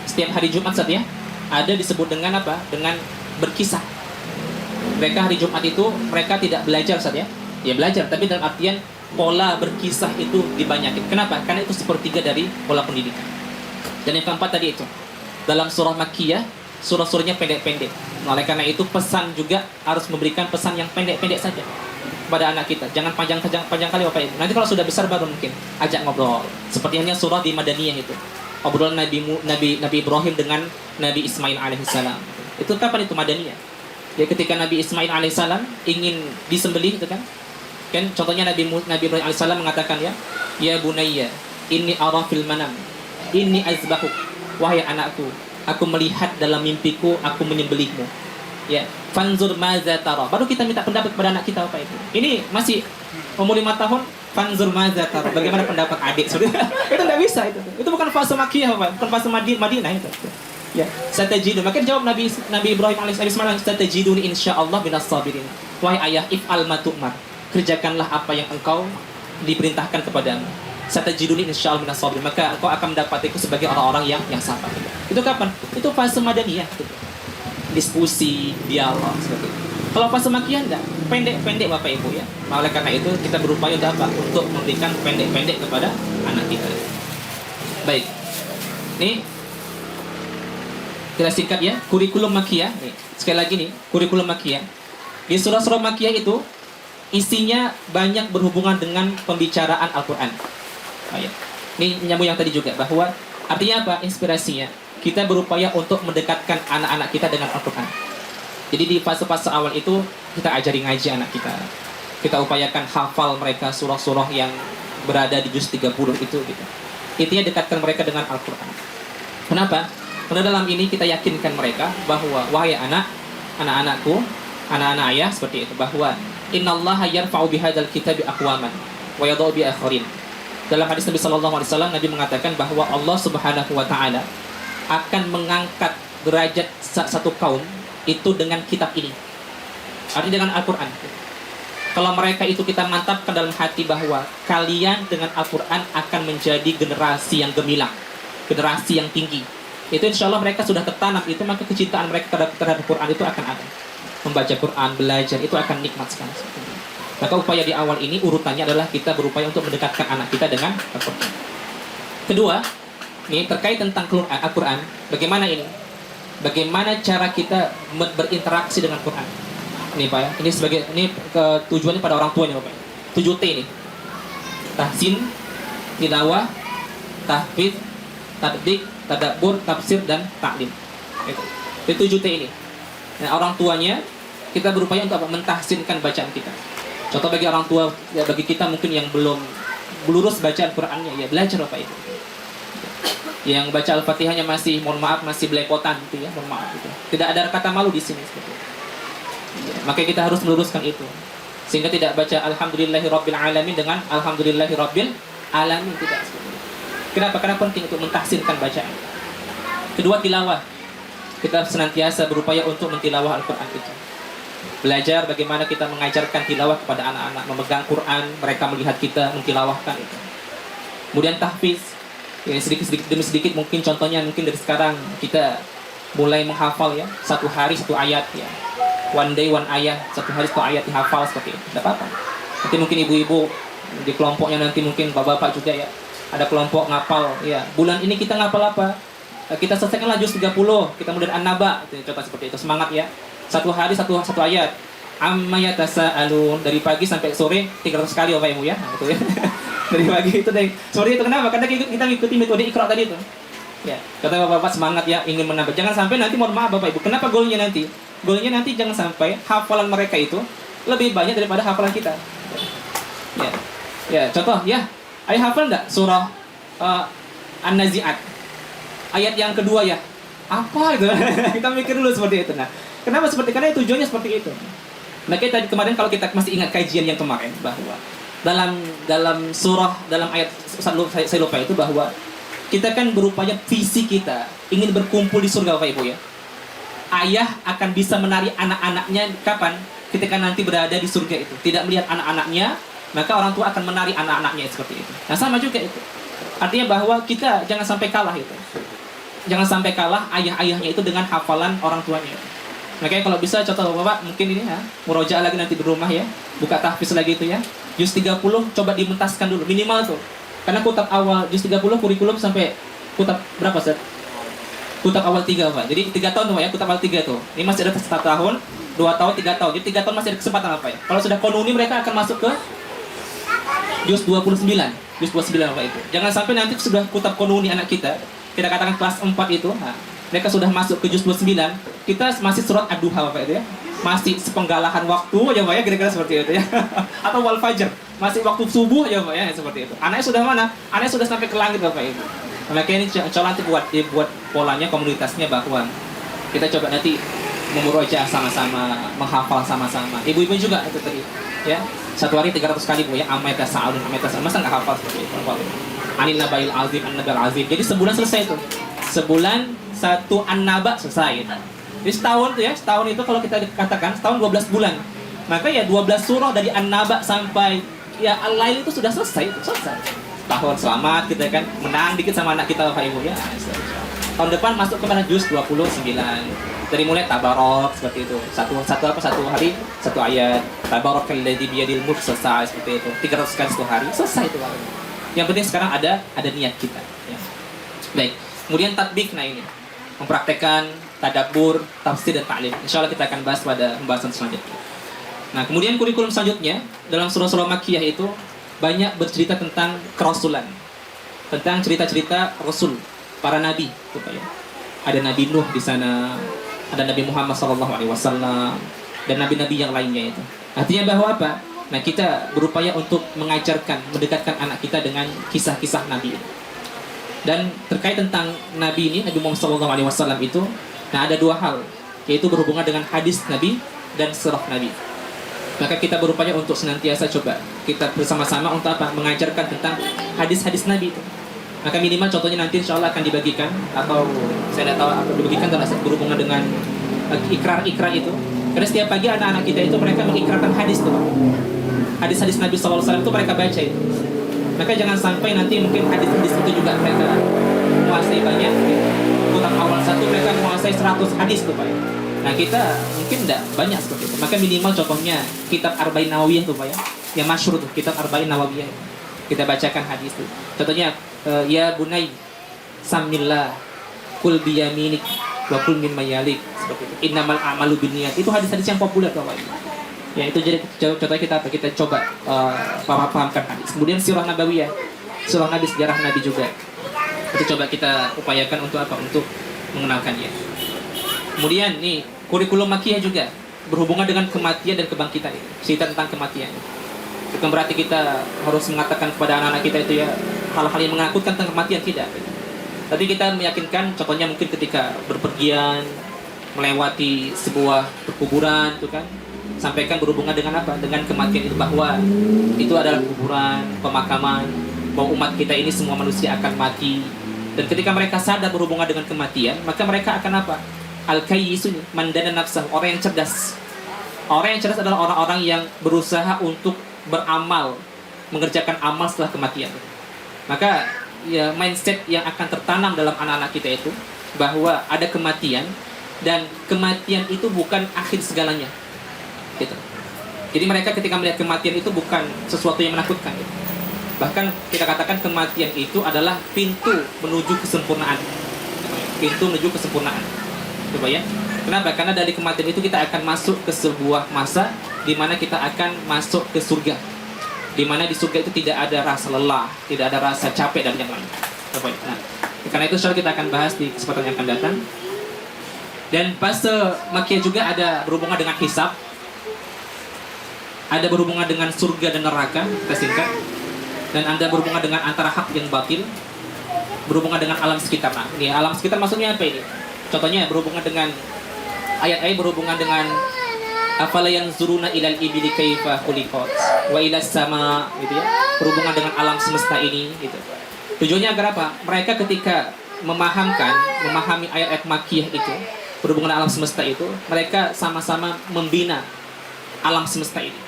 S2: setiap hari Jumat saat ya ada disebut dengan apa? Dengan berkisah. Mereka hari Jumat itu mereka tidak belajar saat ya. Ya belajar tapi dalam artian pola berkisah itu dibanyakin. Kenapa? Karena itu sepertiga dari pola pendidikan. Dan yang keempat tadi itu dalam surah Makkiyah, surah-surahnya pendek-pendek. Oleh karena itu pesan juga harus memberikan pesan yang pendek-pendek saja kepada anak kita. Jangan panjang kali Bapak Ibu. Nanti kalau sudah besar baru mungkin ajak ngobrol. Seperti halnya surah di Madaniyah itu. Obrolan Nabi Ibrahim dengan Nabi Ismail alaihissalam. Itu kapan itu Madaniyah? Ya ketika Nabi Ismail alaihissalam ingin disembelih itu kan contohnya Nabi Ibrahim alaihissalam mengatakan ya bunayya inni ara fil manam inni azbahuk, wahai anakku aku melihat dalam mimpiku aku menyembelihmu ya fanzur maza tara. Baru kita minta pendapat kepada anak kita apa itu. Ini masih umur 5 tahun fanzur maza tara, bagaimana pendapat adik itu tidak bisa itu bukan fase Makkiyah bukan fase Madinah itu ya satajidu. Maka jawab Nabi Ibrahim alaihissalam satajiduni insyaallah minas sabirin. Wahai ayah if'al ma tu'mar, kerjakanlah apa yang engkau diperintahkan kepadamu. Satajiduni insyaallah minas sabirin, maka engkau akan mendapatiku sebagai orang-orang yang sabar. Itu kapan? Itu fase Madaniyah gitu. Diskusi, dialog seperti itu. Kalau fase Makkiyah enggak, pendek-pendek Bapak Ibu ya. Oleh karena itu kita berupaya untuk apa? Untuk memberikan pendek-pendek kepada anak kita. Baik. Nih kita singkat ya, kurikulum Makkiyah. Nih, sekali lagi nih, kurikulum Makkiyah. Di surah-surah Makkiyah itu isinya banyak berhubungan dengan pembicaraan Al-Quran. Oh, ya. Ini menyambung yang tadi juga bahwa artinya apa? Inspirasinya kita berupaya untuk mendekatkan anak-anak kita dengan Al-Quran. Jadi di fase-fase awal itu kita ajari ngaji anak kita. Kita upayakan hafal mereka surah-surah yang berada di juz 30 itu gitu. Intinya dekatkan mereka dengan Al-Quran. Kenapa? Karena dalam ini kita yakinkan mereka bahwa wahai anak-anakku, anak-anak ayah seperti itu, bahwa innallaha yarfa'u bihadzal kitabi aqwaman wa yadh'u bi akharin. Dalam hadis Nabi sallallahu alaihi wasallam Nabi mengatakan bahwa Allah Subhanahu wa taala akan mengangkat derajat satu kaum itu dengan kitab ini. Artinya dengan Al-Qur'an. Kalau mereka itu kita mantapkan dalam hati bahwa kalian dengan Al-Qur'an akan menjadi generasi yang gemilang, generasi yang tinggi. Itu insya Allah mereka sudah tertanam itu, maka kecintaan mereka terhadap Quran itu akan ada. Membaca Quran, belajar itu akan nikmat sekali. Maka upaya di awal ini urutannya adalah kita berupaya untuk mendekatkan anak kita dengan Al-Quran. Kedua, ini terkait tentang Al-Quran. Bagaimana ini? Bagaimana cara kita berinteraksi dengan Quran? Ini Pak ya. Ini tujuannya pada orang tuanya Bapak. 7T ini. Tahsin, tilawah, tahfidz, tadbik, tadabbur, tafsir, dan taklim. Itu 7T ini. Nah, orang tuanya kita berupaya untuk mentahsinkan bacaan kita. Contoh bagi orang tua, ya bagi kita mungkin yang belum lurus bacaan Qur'annya, ya belajar Bapak itu. Yang baca Al-Fatihahnya masih, mohon maaf, masih belepotan gitu ya, mohon maaf gitu. Tidak ada kata malu di sini seperti itu. Ya, makanya kita harus meluruskan itu. Sehingga tidak baca Alhamdulillahirabbil alamin dengan Alhamdulillahirabbil alamin, tidak seperti itu. Kenapa? Karena penting untuk mentahsinkan bacaan. Kedua, tilawah. Kita senantiasa berupaya untuk mentilawah Al-Qur'an itu. Belajar bagaimana kita mengajarkan tilawah kepada anak-anak, memegang Quran, mereka melihat kita mentilawahkan itu. Kemudian tahfiz. Ya, sedikit demi sedikit, mungkin contohnya mungkin dari sekarang kita mulai menghafal ya, satu hari satu ayat ya, one day one ayat, satu hari satu ayat dihafal seperti itu, tidak apa-apa. Nanti mungkin ibu-ibu di kelompoknya, nanti mungkin bapak-bapak juga ya, ada kelompok ngapal ya, bulan ini kita ngapal apa, kita selesaikanlah juz 30, kita mulai An-Naba, contoh seperti itu, semangat ya, satu hari satu ayat, amma yatasaalun, dari pagi sampai sore 300 kali Bapak Ibu ya, nah, itu ya. Dari pagi itu dari sore itu, kenapa? Karena kita ngikuti metode Iqra tadi itu. Ya, kata Bapak-bapak semangat ya, ingin menambah. Jangan sampai nanti, mohon maaf Bapak Ibu, kenapa golnya nanti? Golnya nanti jangan sampai hafalan mereka itu lebih banyak daripada hafalan kita. Ya. Ya, contoh ya. Ayo hafal enggak surah An-Nazi'at? Ayat yang kedua ya. Apa itu? Kita mikir dulu seperti itu. Nah, kenapa seperti? Karena tujuannya seperti itu. Nah, kita kemarin, kalau kita masih ingat kajian yang kemarin, bahwa dalam surah, dalam ayat saya lupa itu, bahwa kita kan berupaya visi kita ingin berkumpul di surga Bapak Ibu ya. Ayah akan bisa menari anak-anaknya kapan? Ketika nanti berada di surga itu. Tidak melihat anak-anaknya, maka orang tua akan menari anak-anaknya seperti itu. Nah, sama juga itu. Artinya bahwa kita jangan sampai kalah itu. Jangan sampai kalah ayah-ayahnya itu dengan hafalan orang tuanya. Makanya kalau bisa, contoh Bapak mungkin ini ya, murojaah lagi nanti di rumah ya, buka tahfiz lagi itu ya, juz 30 coba dimentaskan dulu minimal tuh. Karena kutab awal juz 30 kurikulum sampai kutab berapa Ustaz? Kutab awal 3 Pak. Jadi 3 tahun tuh Pak ya, kutab awal 3 tuh. Ini masih ada 1 tahun, 2 tahun, 3 tahun. Jadi 3 tahun masih ada kesempatan apa ya? Kalau sudah konuni mereka akan masuk ke juz 29. Juz 29 Bapak Ibu. Jangan sampai nanti sudah kutab konuni anak kita katakan kelas 4 itu, nah, mereka sudah masuk ke juz 29, kita masih surat Ad-Duha Bapak itu ya. Masih sepenggalahan waktu ya Pak ya, kira-kira seperti itu ya. Atau wal fajr, masih waktu subuh ya Pak ya, seperti itu. Anaknya sudah mana? Anaknya sudah sampai ke langit Bapak Ibu. Makanya ini coba nanti buat polanya, komunitasnya, bahwa kita coba nanti memurojaah sama-sama, menghafal sama-sama. Ibu-ibu juga itu tadi ya. Satu hari 300 kali Bu ya, amma yatasaalun, masa enggak hafal seperti itu Bapak. Anil nabail azim, an-nabail azim. Jadi sebulan selesai itu. Sebulan satu an-naba selesai. Jadi setahun tuh ya, setahun itu kalau kita katakan setahun 12 bulan. Maka ya 12 surah dari an-naba sampai ya al-lail itu sudah selesai, Tahun selamat kita kan menang dikit sama anak kita Bapak Ibu ya. Tahun depan masuk ke mana juz 29. Dari mulai tabarok seperti itu. Satu hari satu ayat. Tabarokalladzi biyadil mulk selesai seperti itu. 300 kali satu hari selesai itu Bapak Ibu. Yang penting sekarang ada niat kita ya. Baik. Kemudian tatbik, nah ini mempraktekkan tadabbur, tafsir dan ta'lim. Insyaallah kita akan bahas pada pembahasan selanjutnya. Nah, kemudian kurikulum selanjutnya dalam surah-surah Makkiyah itu banyak bercerita tentang kerasulan, tentang cerita-cerita rasul, para nabi, ya. Ada Nabi Nuh di sana, ada Nabi Muhammad SAW, dan nabi-nabi yang lainnya itu. Artinya bahwa apa? Nah, kita berupaya untuk mengajarkan, mendekatkan anak kita dengan kisah-kisah nabi. Dan terkait tentang nabi ini, Nabi Muhammad SAW itu, nah ada 2 hal, yaitu berhubungan dengan hadis nabi dan sirah nabi. Maka kita berupaya untuk senantiasa coba kita bersama-sama untuk apa? Mengajarkan tentang hadis-hadis nabi itu. Maka minimal contohnya nanti insya Allah akan dibagikan, atau saya tidak tahu apa dibagikan, karena berhubungan dengan ikrar-ikrar itu. Karena setiap pagi anak-anak kita itu mereka mengikrarkan hadis tuh. Hadis-hadis Nabi SAW itu mereka baca itu. Maka jangan sampai nanti mungkin hadis-hadis itu juga mereka menguasai banyak. Kutab awal 1 mereka menguasai 100 hadis tuh Pak. Nah kita mungkin tidak banyak seperti itu. Maka minimal contohnya kitab Arba'in Nawawiyah tuh Pak ya. Yang masyhur tuh kitab Arba'in Nawawiyah. Kita bacakan hadis tuh. Contohnya ya bunai samillah kul biyaminik wa kul min mayalik, seperti itu. Innamal a'malu binniyat. Itu hadis-hadis yang populer tuh Pak. Ya itu jadi contohnya kita coba pahamkan hadis. Kemudian sirah nabawiyah, sirah nabi, sejarah nabi juga. Itu coba kita upayakan untuk apa? Untuk mengenalkannya. Kemudian nih kurikulum Makkiyah juga berhubungan dengan kematian dan kebangkitan. Cerita tentang kematian. Bukan berarti kita harus mengatakan kepada anak-anak kita itu ya hal-hal yang menakutkan tentang kematian, tidak. Tapi kita meyakinkan, contohnya mungkin ketika berpergian melewati sebuah perkuburan itu kan, sampaikan berhubungan dengan apa? Dengan kematian itu, bahwa itu adalah kuburan, pemakaman, bahwa umat kita ini semua manusia akan mati. Dan ketika mereka sadar berhubungan dengan kematian, maka mereka akan apa? Al-kayyisun, mandana nafsah, orang yang cerdas. Orang yang cerdas adalah orang-orang yang berusaha untuk beramal, mengerjakan amal setelah kematian. Maka ya, mindset yang akan tertanam dalam anak-anak kita itu bahwa ada kematian, dan kematian itu bukan akhir segalanya gitu. Jadi mereka ketika melihat kematian itu bukan sesuatu yang menakutkan gitu. Bahkan kita katakan kematian itu adalah pintu menuju kesempurnaan. Pintu menuju kesempurnaan. Coba ya. Kenapa? Karena dari kematian itu kita akan masuk ke sebuah masa di mana kita akan masuk ke surga. Di mana di surga itu tidak ada rasa lelah, tidak ada rasa capek dan yang lain. Coba ya. Nah, karena itu insya Allah kita akan bahas di kesempatan yang akan datang. Dan fase makiyah juga ada berhubungan dengan hisab, ada berhubungan dengan surga dan neraka, kita singkat. Dan ada berhubungan dengan antara hak dan batil, berhubungan dengan alam sekitar. Nah, ini alam sekitar maksudnya apa ini? Contohnya berhubungan dengan ayat-ayat berhubungan dengan afala yanzuruna ilal ibili kaifa khuliqat wa ilas sama, gitu ya. Berhubungan dengan alam semesta ini gitu. Tujuannya agar apa? Mereka ketika memahami ayat-ayat makiyah itu, berhubungan dengan alam semesta itu, mereka sama-sama membina alam semesta ini.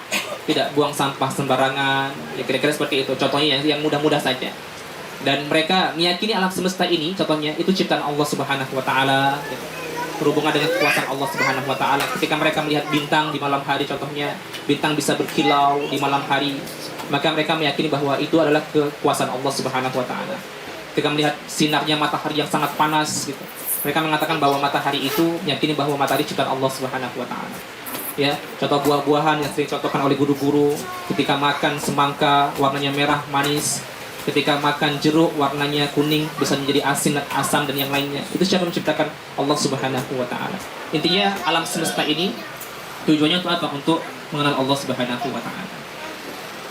S2: Tidak buang sampah sembarangan, ya kira-kira seperti itu. Contohnya yang mudah-mudah saja. Dan mereka meyakini alam semesta ini, contohnya itu ciptaan Allah Subhanahu wa taala, gitu. Berhubungan dengan kekuasaan Allah Subhanahu wa taala. Ketika mereka melihat bintang di malam hari, contohnya bintang bisa berkilau di malam hari, maka mereka meyakini bahwa itu adalah kekuasaan Allah Subhanahu wa taala. Ketika melihat sinarnya matahari yang sangat panas gitu, mereka mengatakan bahwa matahari itu, meyakini bahwa matahari ciptaan Allah Subhanahu wa taala. Ya, contoh buah-buahan yang sering contohkan oleh guru-guru, ketika makan semangka warnanya merah manis, ketika makan jeruk warnanya kuning bisa menjadi asin, asam dan yang lainnya. Itu siapa menciptakan? Allah Subhanahu wa taala. Intinya alam semesta ini tujuannya untuk apa? Untuk mengenal Allah Subhanahu wa taala.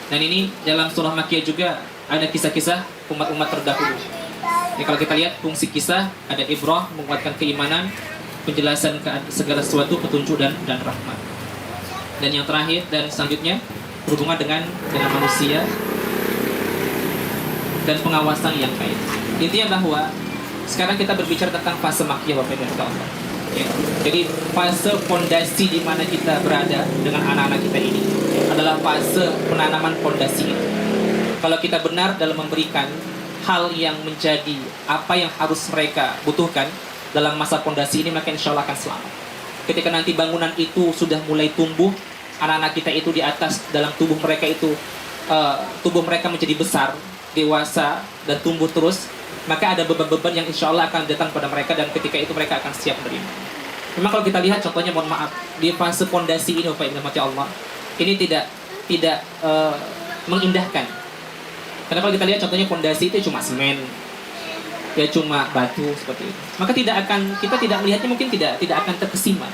S2: Dan ini dalam surah Makkiyah juga ada kisah-kisah umat-umat terdahulu. Ya, kalau kita lihat fungsi kisah ada ibrah, menguatkan keimanan, penjelasan segala sesuatu, petunjuk dan rahmat. Dan yang terakhir dan selanjutnya berhubungan dengan manusia dan pengawasan yang baik. Intinya bahwa sekarang kita berbicara tentang fase makkiyah, Bapak Ibu Allah. Ya. Jadi fase fondasi di mana kita berada dengan anak-anak kita ini adalah fase penanaman fondasi itu. Kalau kita benar dalam memberikan hal yang menjadi apa yang harus mereka butuhkan dalam masa fondasi ini, maka insya Allah akan selamat. Ketika nanti bangunan itu sudah mulai tumbuh, anak-anak kita itu di atas dalam tubuh mereka itu, tubuh mereka menjadi besar, dewasa dan tumbuh terus, maka ada beban-beban yang insya Allah akan datang pada mereka, dan ketika itu mereka akan siap menerima. Memang kalau kita lihat contohnya, mohon maaf, di fase fondasi ini, Bapak Ibu Allah, ini tidak mengindahkan. Karena kalau kita lihat contohnya fondasi itu cuma semen, ya cuma batu seperti itu, maka kita tidak melihatnya, mungkin tidak akan terkesima.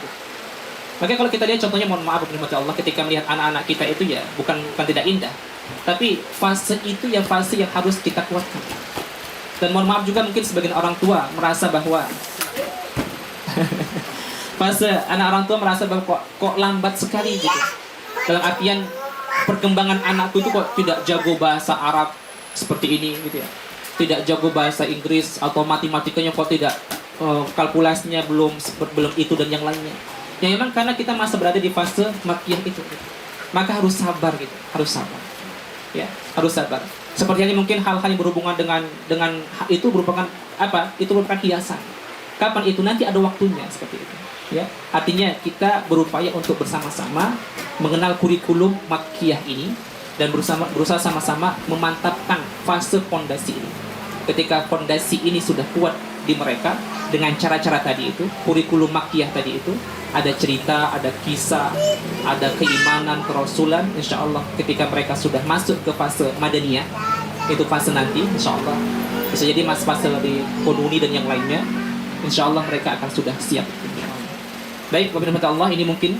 S2: Maka kalau kita lihat contohnya, mohon maaf Allah, ketika melihat anak-anak kita itu ya bukan tidak indah, tapi fase itu ya fase yang harus kita kuatkan. Dan mohon maaf juga mungkin sebagian orang tua merasa bahwa fase anak orang tua merasa bahwa kok lambat sekali gitu. Dalam artian perkembangan anakku itu kok tidak jago bahasa Arab seperti ini gitu ya. Tidak jago bahasa Inggris atau matematikanya kok tidak, kalkulasinya belum itu dan yang lainnya. Ya memang karena kita masih berada di fase makkiyah itu, maka harus sabar gitu, harus sabar. Ya, harus sabar. Seperti ini mungkin hal-hal yang berhubungan dengan itu merupakan apa? Itu merupakan hiasan. Kapan itu? Nanti ada waktunya seperti itu. Ya, artinya kita berupaya untuk bersama-sama mengenal kurikulum makkiyah ini dan berusaha sama-sama memantapkan fase fondasi ini. Ketika fondasi ini sudah kuat di mereka dengan cara-cara tadi itu, kurikulum makkiyah tadi itu, ada cerita, ada kisah, ada keimanan, kerasulan, insya Allah ketika mereka sudah masuk ke fase madaniyah, itu fase nanti, insya Allah bisa jadi fase di konuni dan yang lainnya, insya Allah mereka akan sudah siap. Baik, Bapak Allah, ini mungkin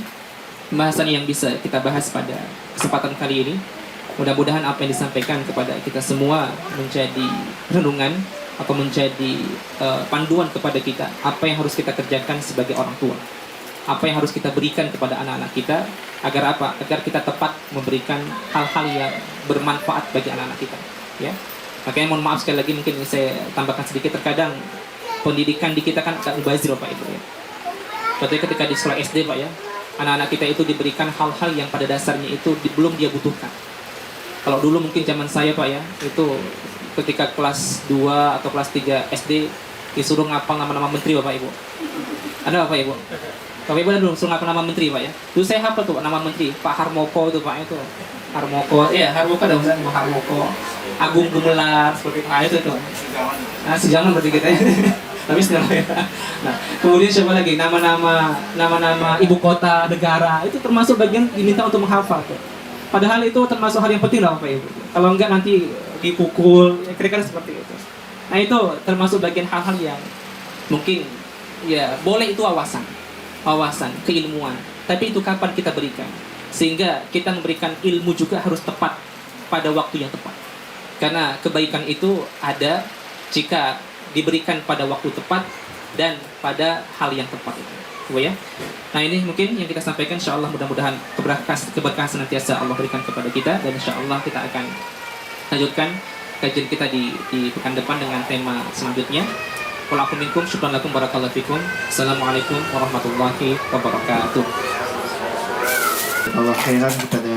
S2: bahasan yang bisa kita bahas pada kesempatan kali ini. Mudah-mudahan apa yang disampaikan kepada kita semua menjadi renungan atau menjadi panduan kepada kita apa yang harus kita kerjakan sebagai orang tua, apa yang harus kita berikan kepada anak-anak kita, agar apa? Agar kita tepat memberikan hal-hal yang bermanfaat bagi anak-anak kita, ya. Makanya mohon maaf sekali lagi, mungkin saya tambahkan sedikit, terkadang pendidikan di kita kan agak mubazir Pak Ibu ya. Berarti ketika di sekolah SD Pak ya, anak-anak kita itu diberikan hal-hal yang pada dasarnya itu belum dia butuhkan. Kalau dulu mungkin zaman saya Pak ya, itu ketika kelas 2 atau kelas 3 SD disuruh ngapal nama-nama menteri Bapak Ibu. Ada Bapak Ibu? Bapak Ibu ada dulu suruh ngapal nama menteri Pak ya. Dulu saya hafal tuh nama menteri, Pak Harmoko itu Pak itu. Harmoko, iya Harmoko ada Ustaz, Pak Harmoko. Agung Gumelar seperti itu tuh. Nah, sejaman berarti kita ya. Tapi sudah ya. Nah, kemudian siapa lagi? Nama-nama ibu kota, negara itu termasuk bagian diminta untuk menghafal tuh. Padahal itu termasuk hal yang penting lah Bapak Ibu. Kalau enggak nanti dipukul, ya kira-kira seperti itu. Nah, itu termasuk bagian hal-hal yang mungkin ya boleh itu wawasan, keilmuan. Tapi itu kapan kita berikan? Sehingga kita memberikan ilmu juga harus tepat pada waktu yang tepat. Karena kebaikan itu ada jika diberikan pada waktu tepat dan pada hal yang tepat itu. Ya. Nah, ini mungkin yang kita sampaikan, insyaallah mudah-mudahan keberkahan senantiasa Allah berikan kepada kita, dan insyaallah kita akan lanjutkan kajian kita di pekan depan dengan tema selanjutnya. Walakum minkum syukran lakum barakallahu fikum. Assalamualaikum warahmatullahi wabarakatuh.
S3: Allah khairan kepada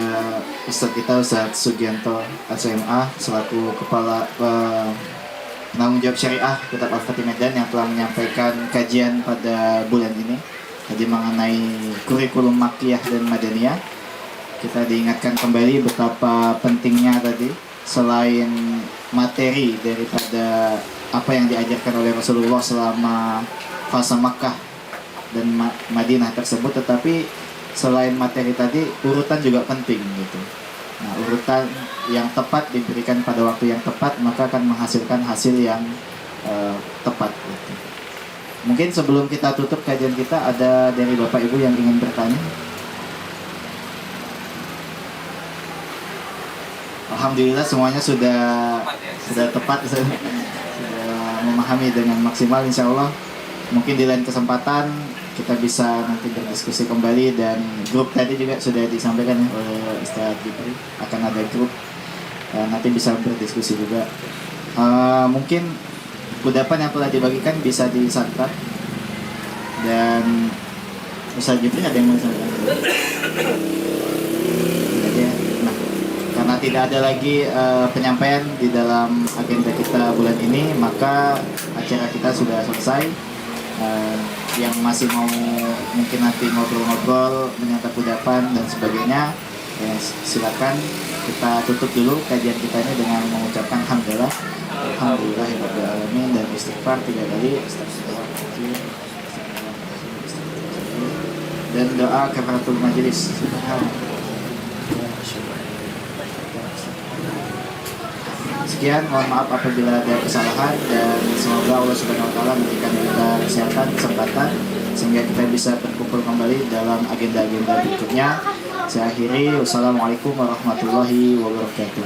S3: Ustadz kita, Ustadz Sugianto SMA selaku Kepala Penanggung Jawab Syariah Kitab Al-Fatih Medan yang telah menyampaikan kajian pada bulan ini, kajian mengenai kurikulum Makkiyah dan Madaniyah. Kita diingatkan kembali betapa pentingnya tadi, selain materi daripada apa yang diajarkan oleh Rasulullah selama fase Makkah dan Madinah tersebut, tetapi selain materi tadi, urutan juga penting gitu. Nah, urutan yang tepat diberikan pada waktu yang tepat, maka akan menghasilkan hasil yang tepat gitu. Mungkin sebelum kita tutup kajian kita, ada dari Bapak Ibu yang ingin bertanya? Alhamdulillah semuanya sudah tepat, sudah memahami dengan maksimal, insya Allah. Mungkin di lain kesempatan kita bisa nanti berdiskusi kembali, dan grup tadi juga sudah disampaikan oleh Ustaz Jibri, akan ada grup, nanti bisa berdiskusi juga. Mungkin kudapan yang telah dibagikan bisa disantap, dan Ustaz Jibri ada yang mau disampaikan? Nah, karena tidak ada lagi penyampaian di dalam agenda kita bulan ini, maka acara kita sudah selesai. Yang masih mau mungkin nanti ngobrol-ngobrol, menyantap kudapan dan sebagainya, ya, silakan kita tutup dulu kajian kita ini dengan mengucapkan alhamdulillahirabbil alamin dan istighfar 3 kali, dan doa kafaratul majelis. Sekian, mohon maaf apabila ada kesalahan, dan semoga Allah Subhanahu wa taala memberikan kita kesehatan, kesempatan sehingga kita bisa berkumpul kembali dalam agenda-agenda berikutnya. Saya akhiri, wassalamualaikum warahmatullahi wabarakatuh.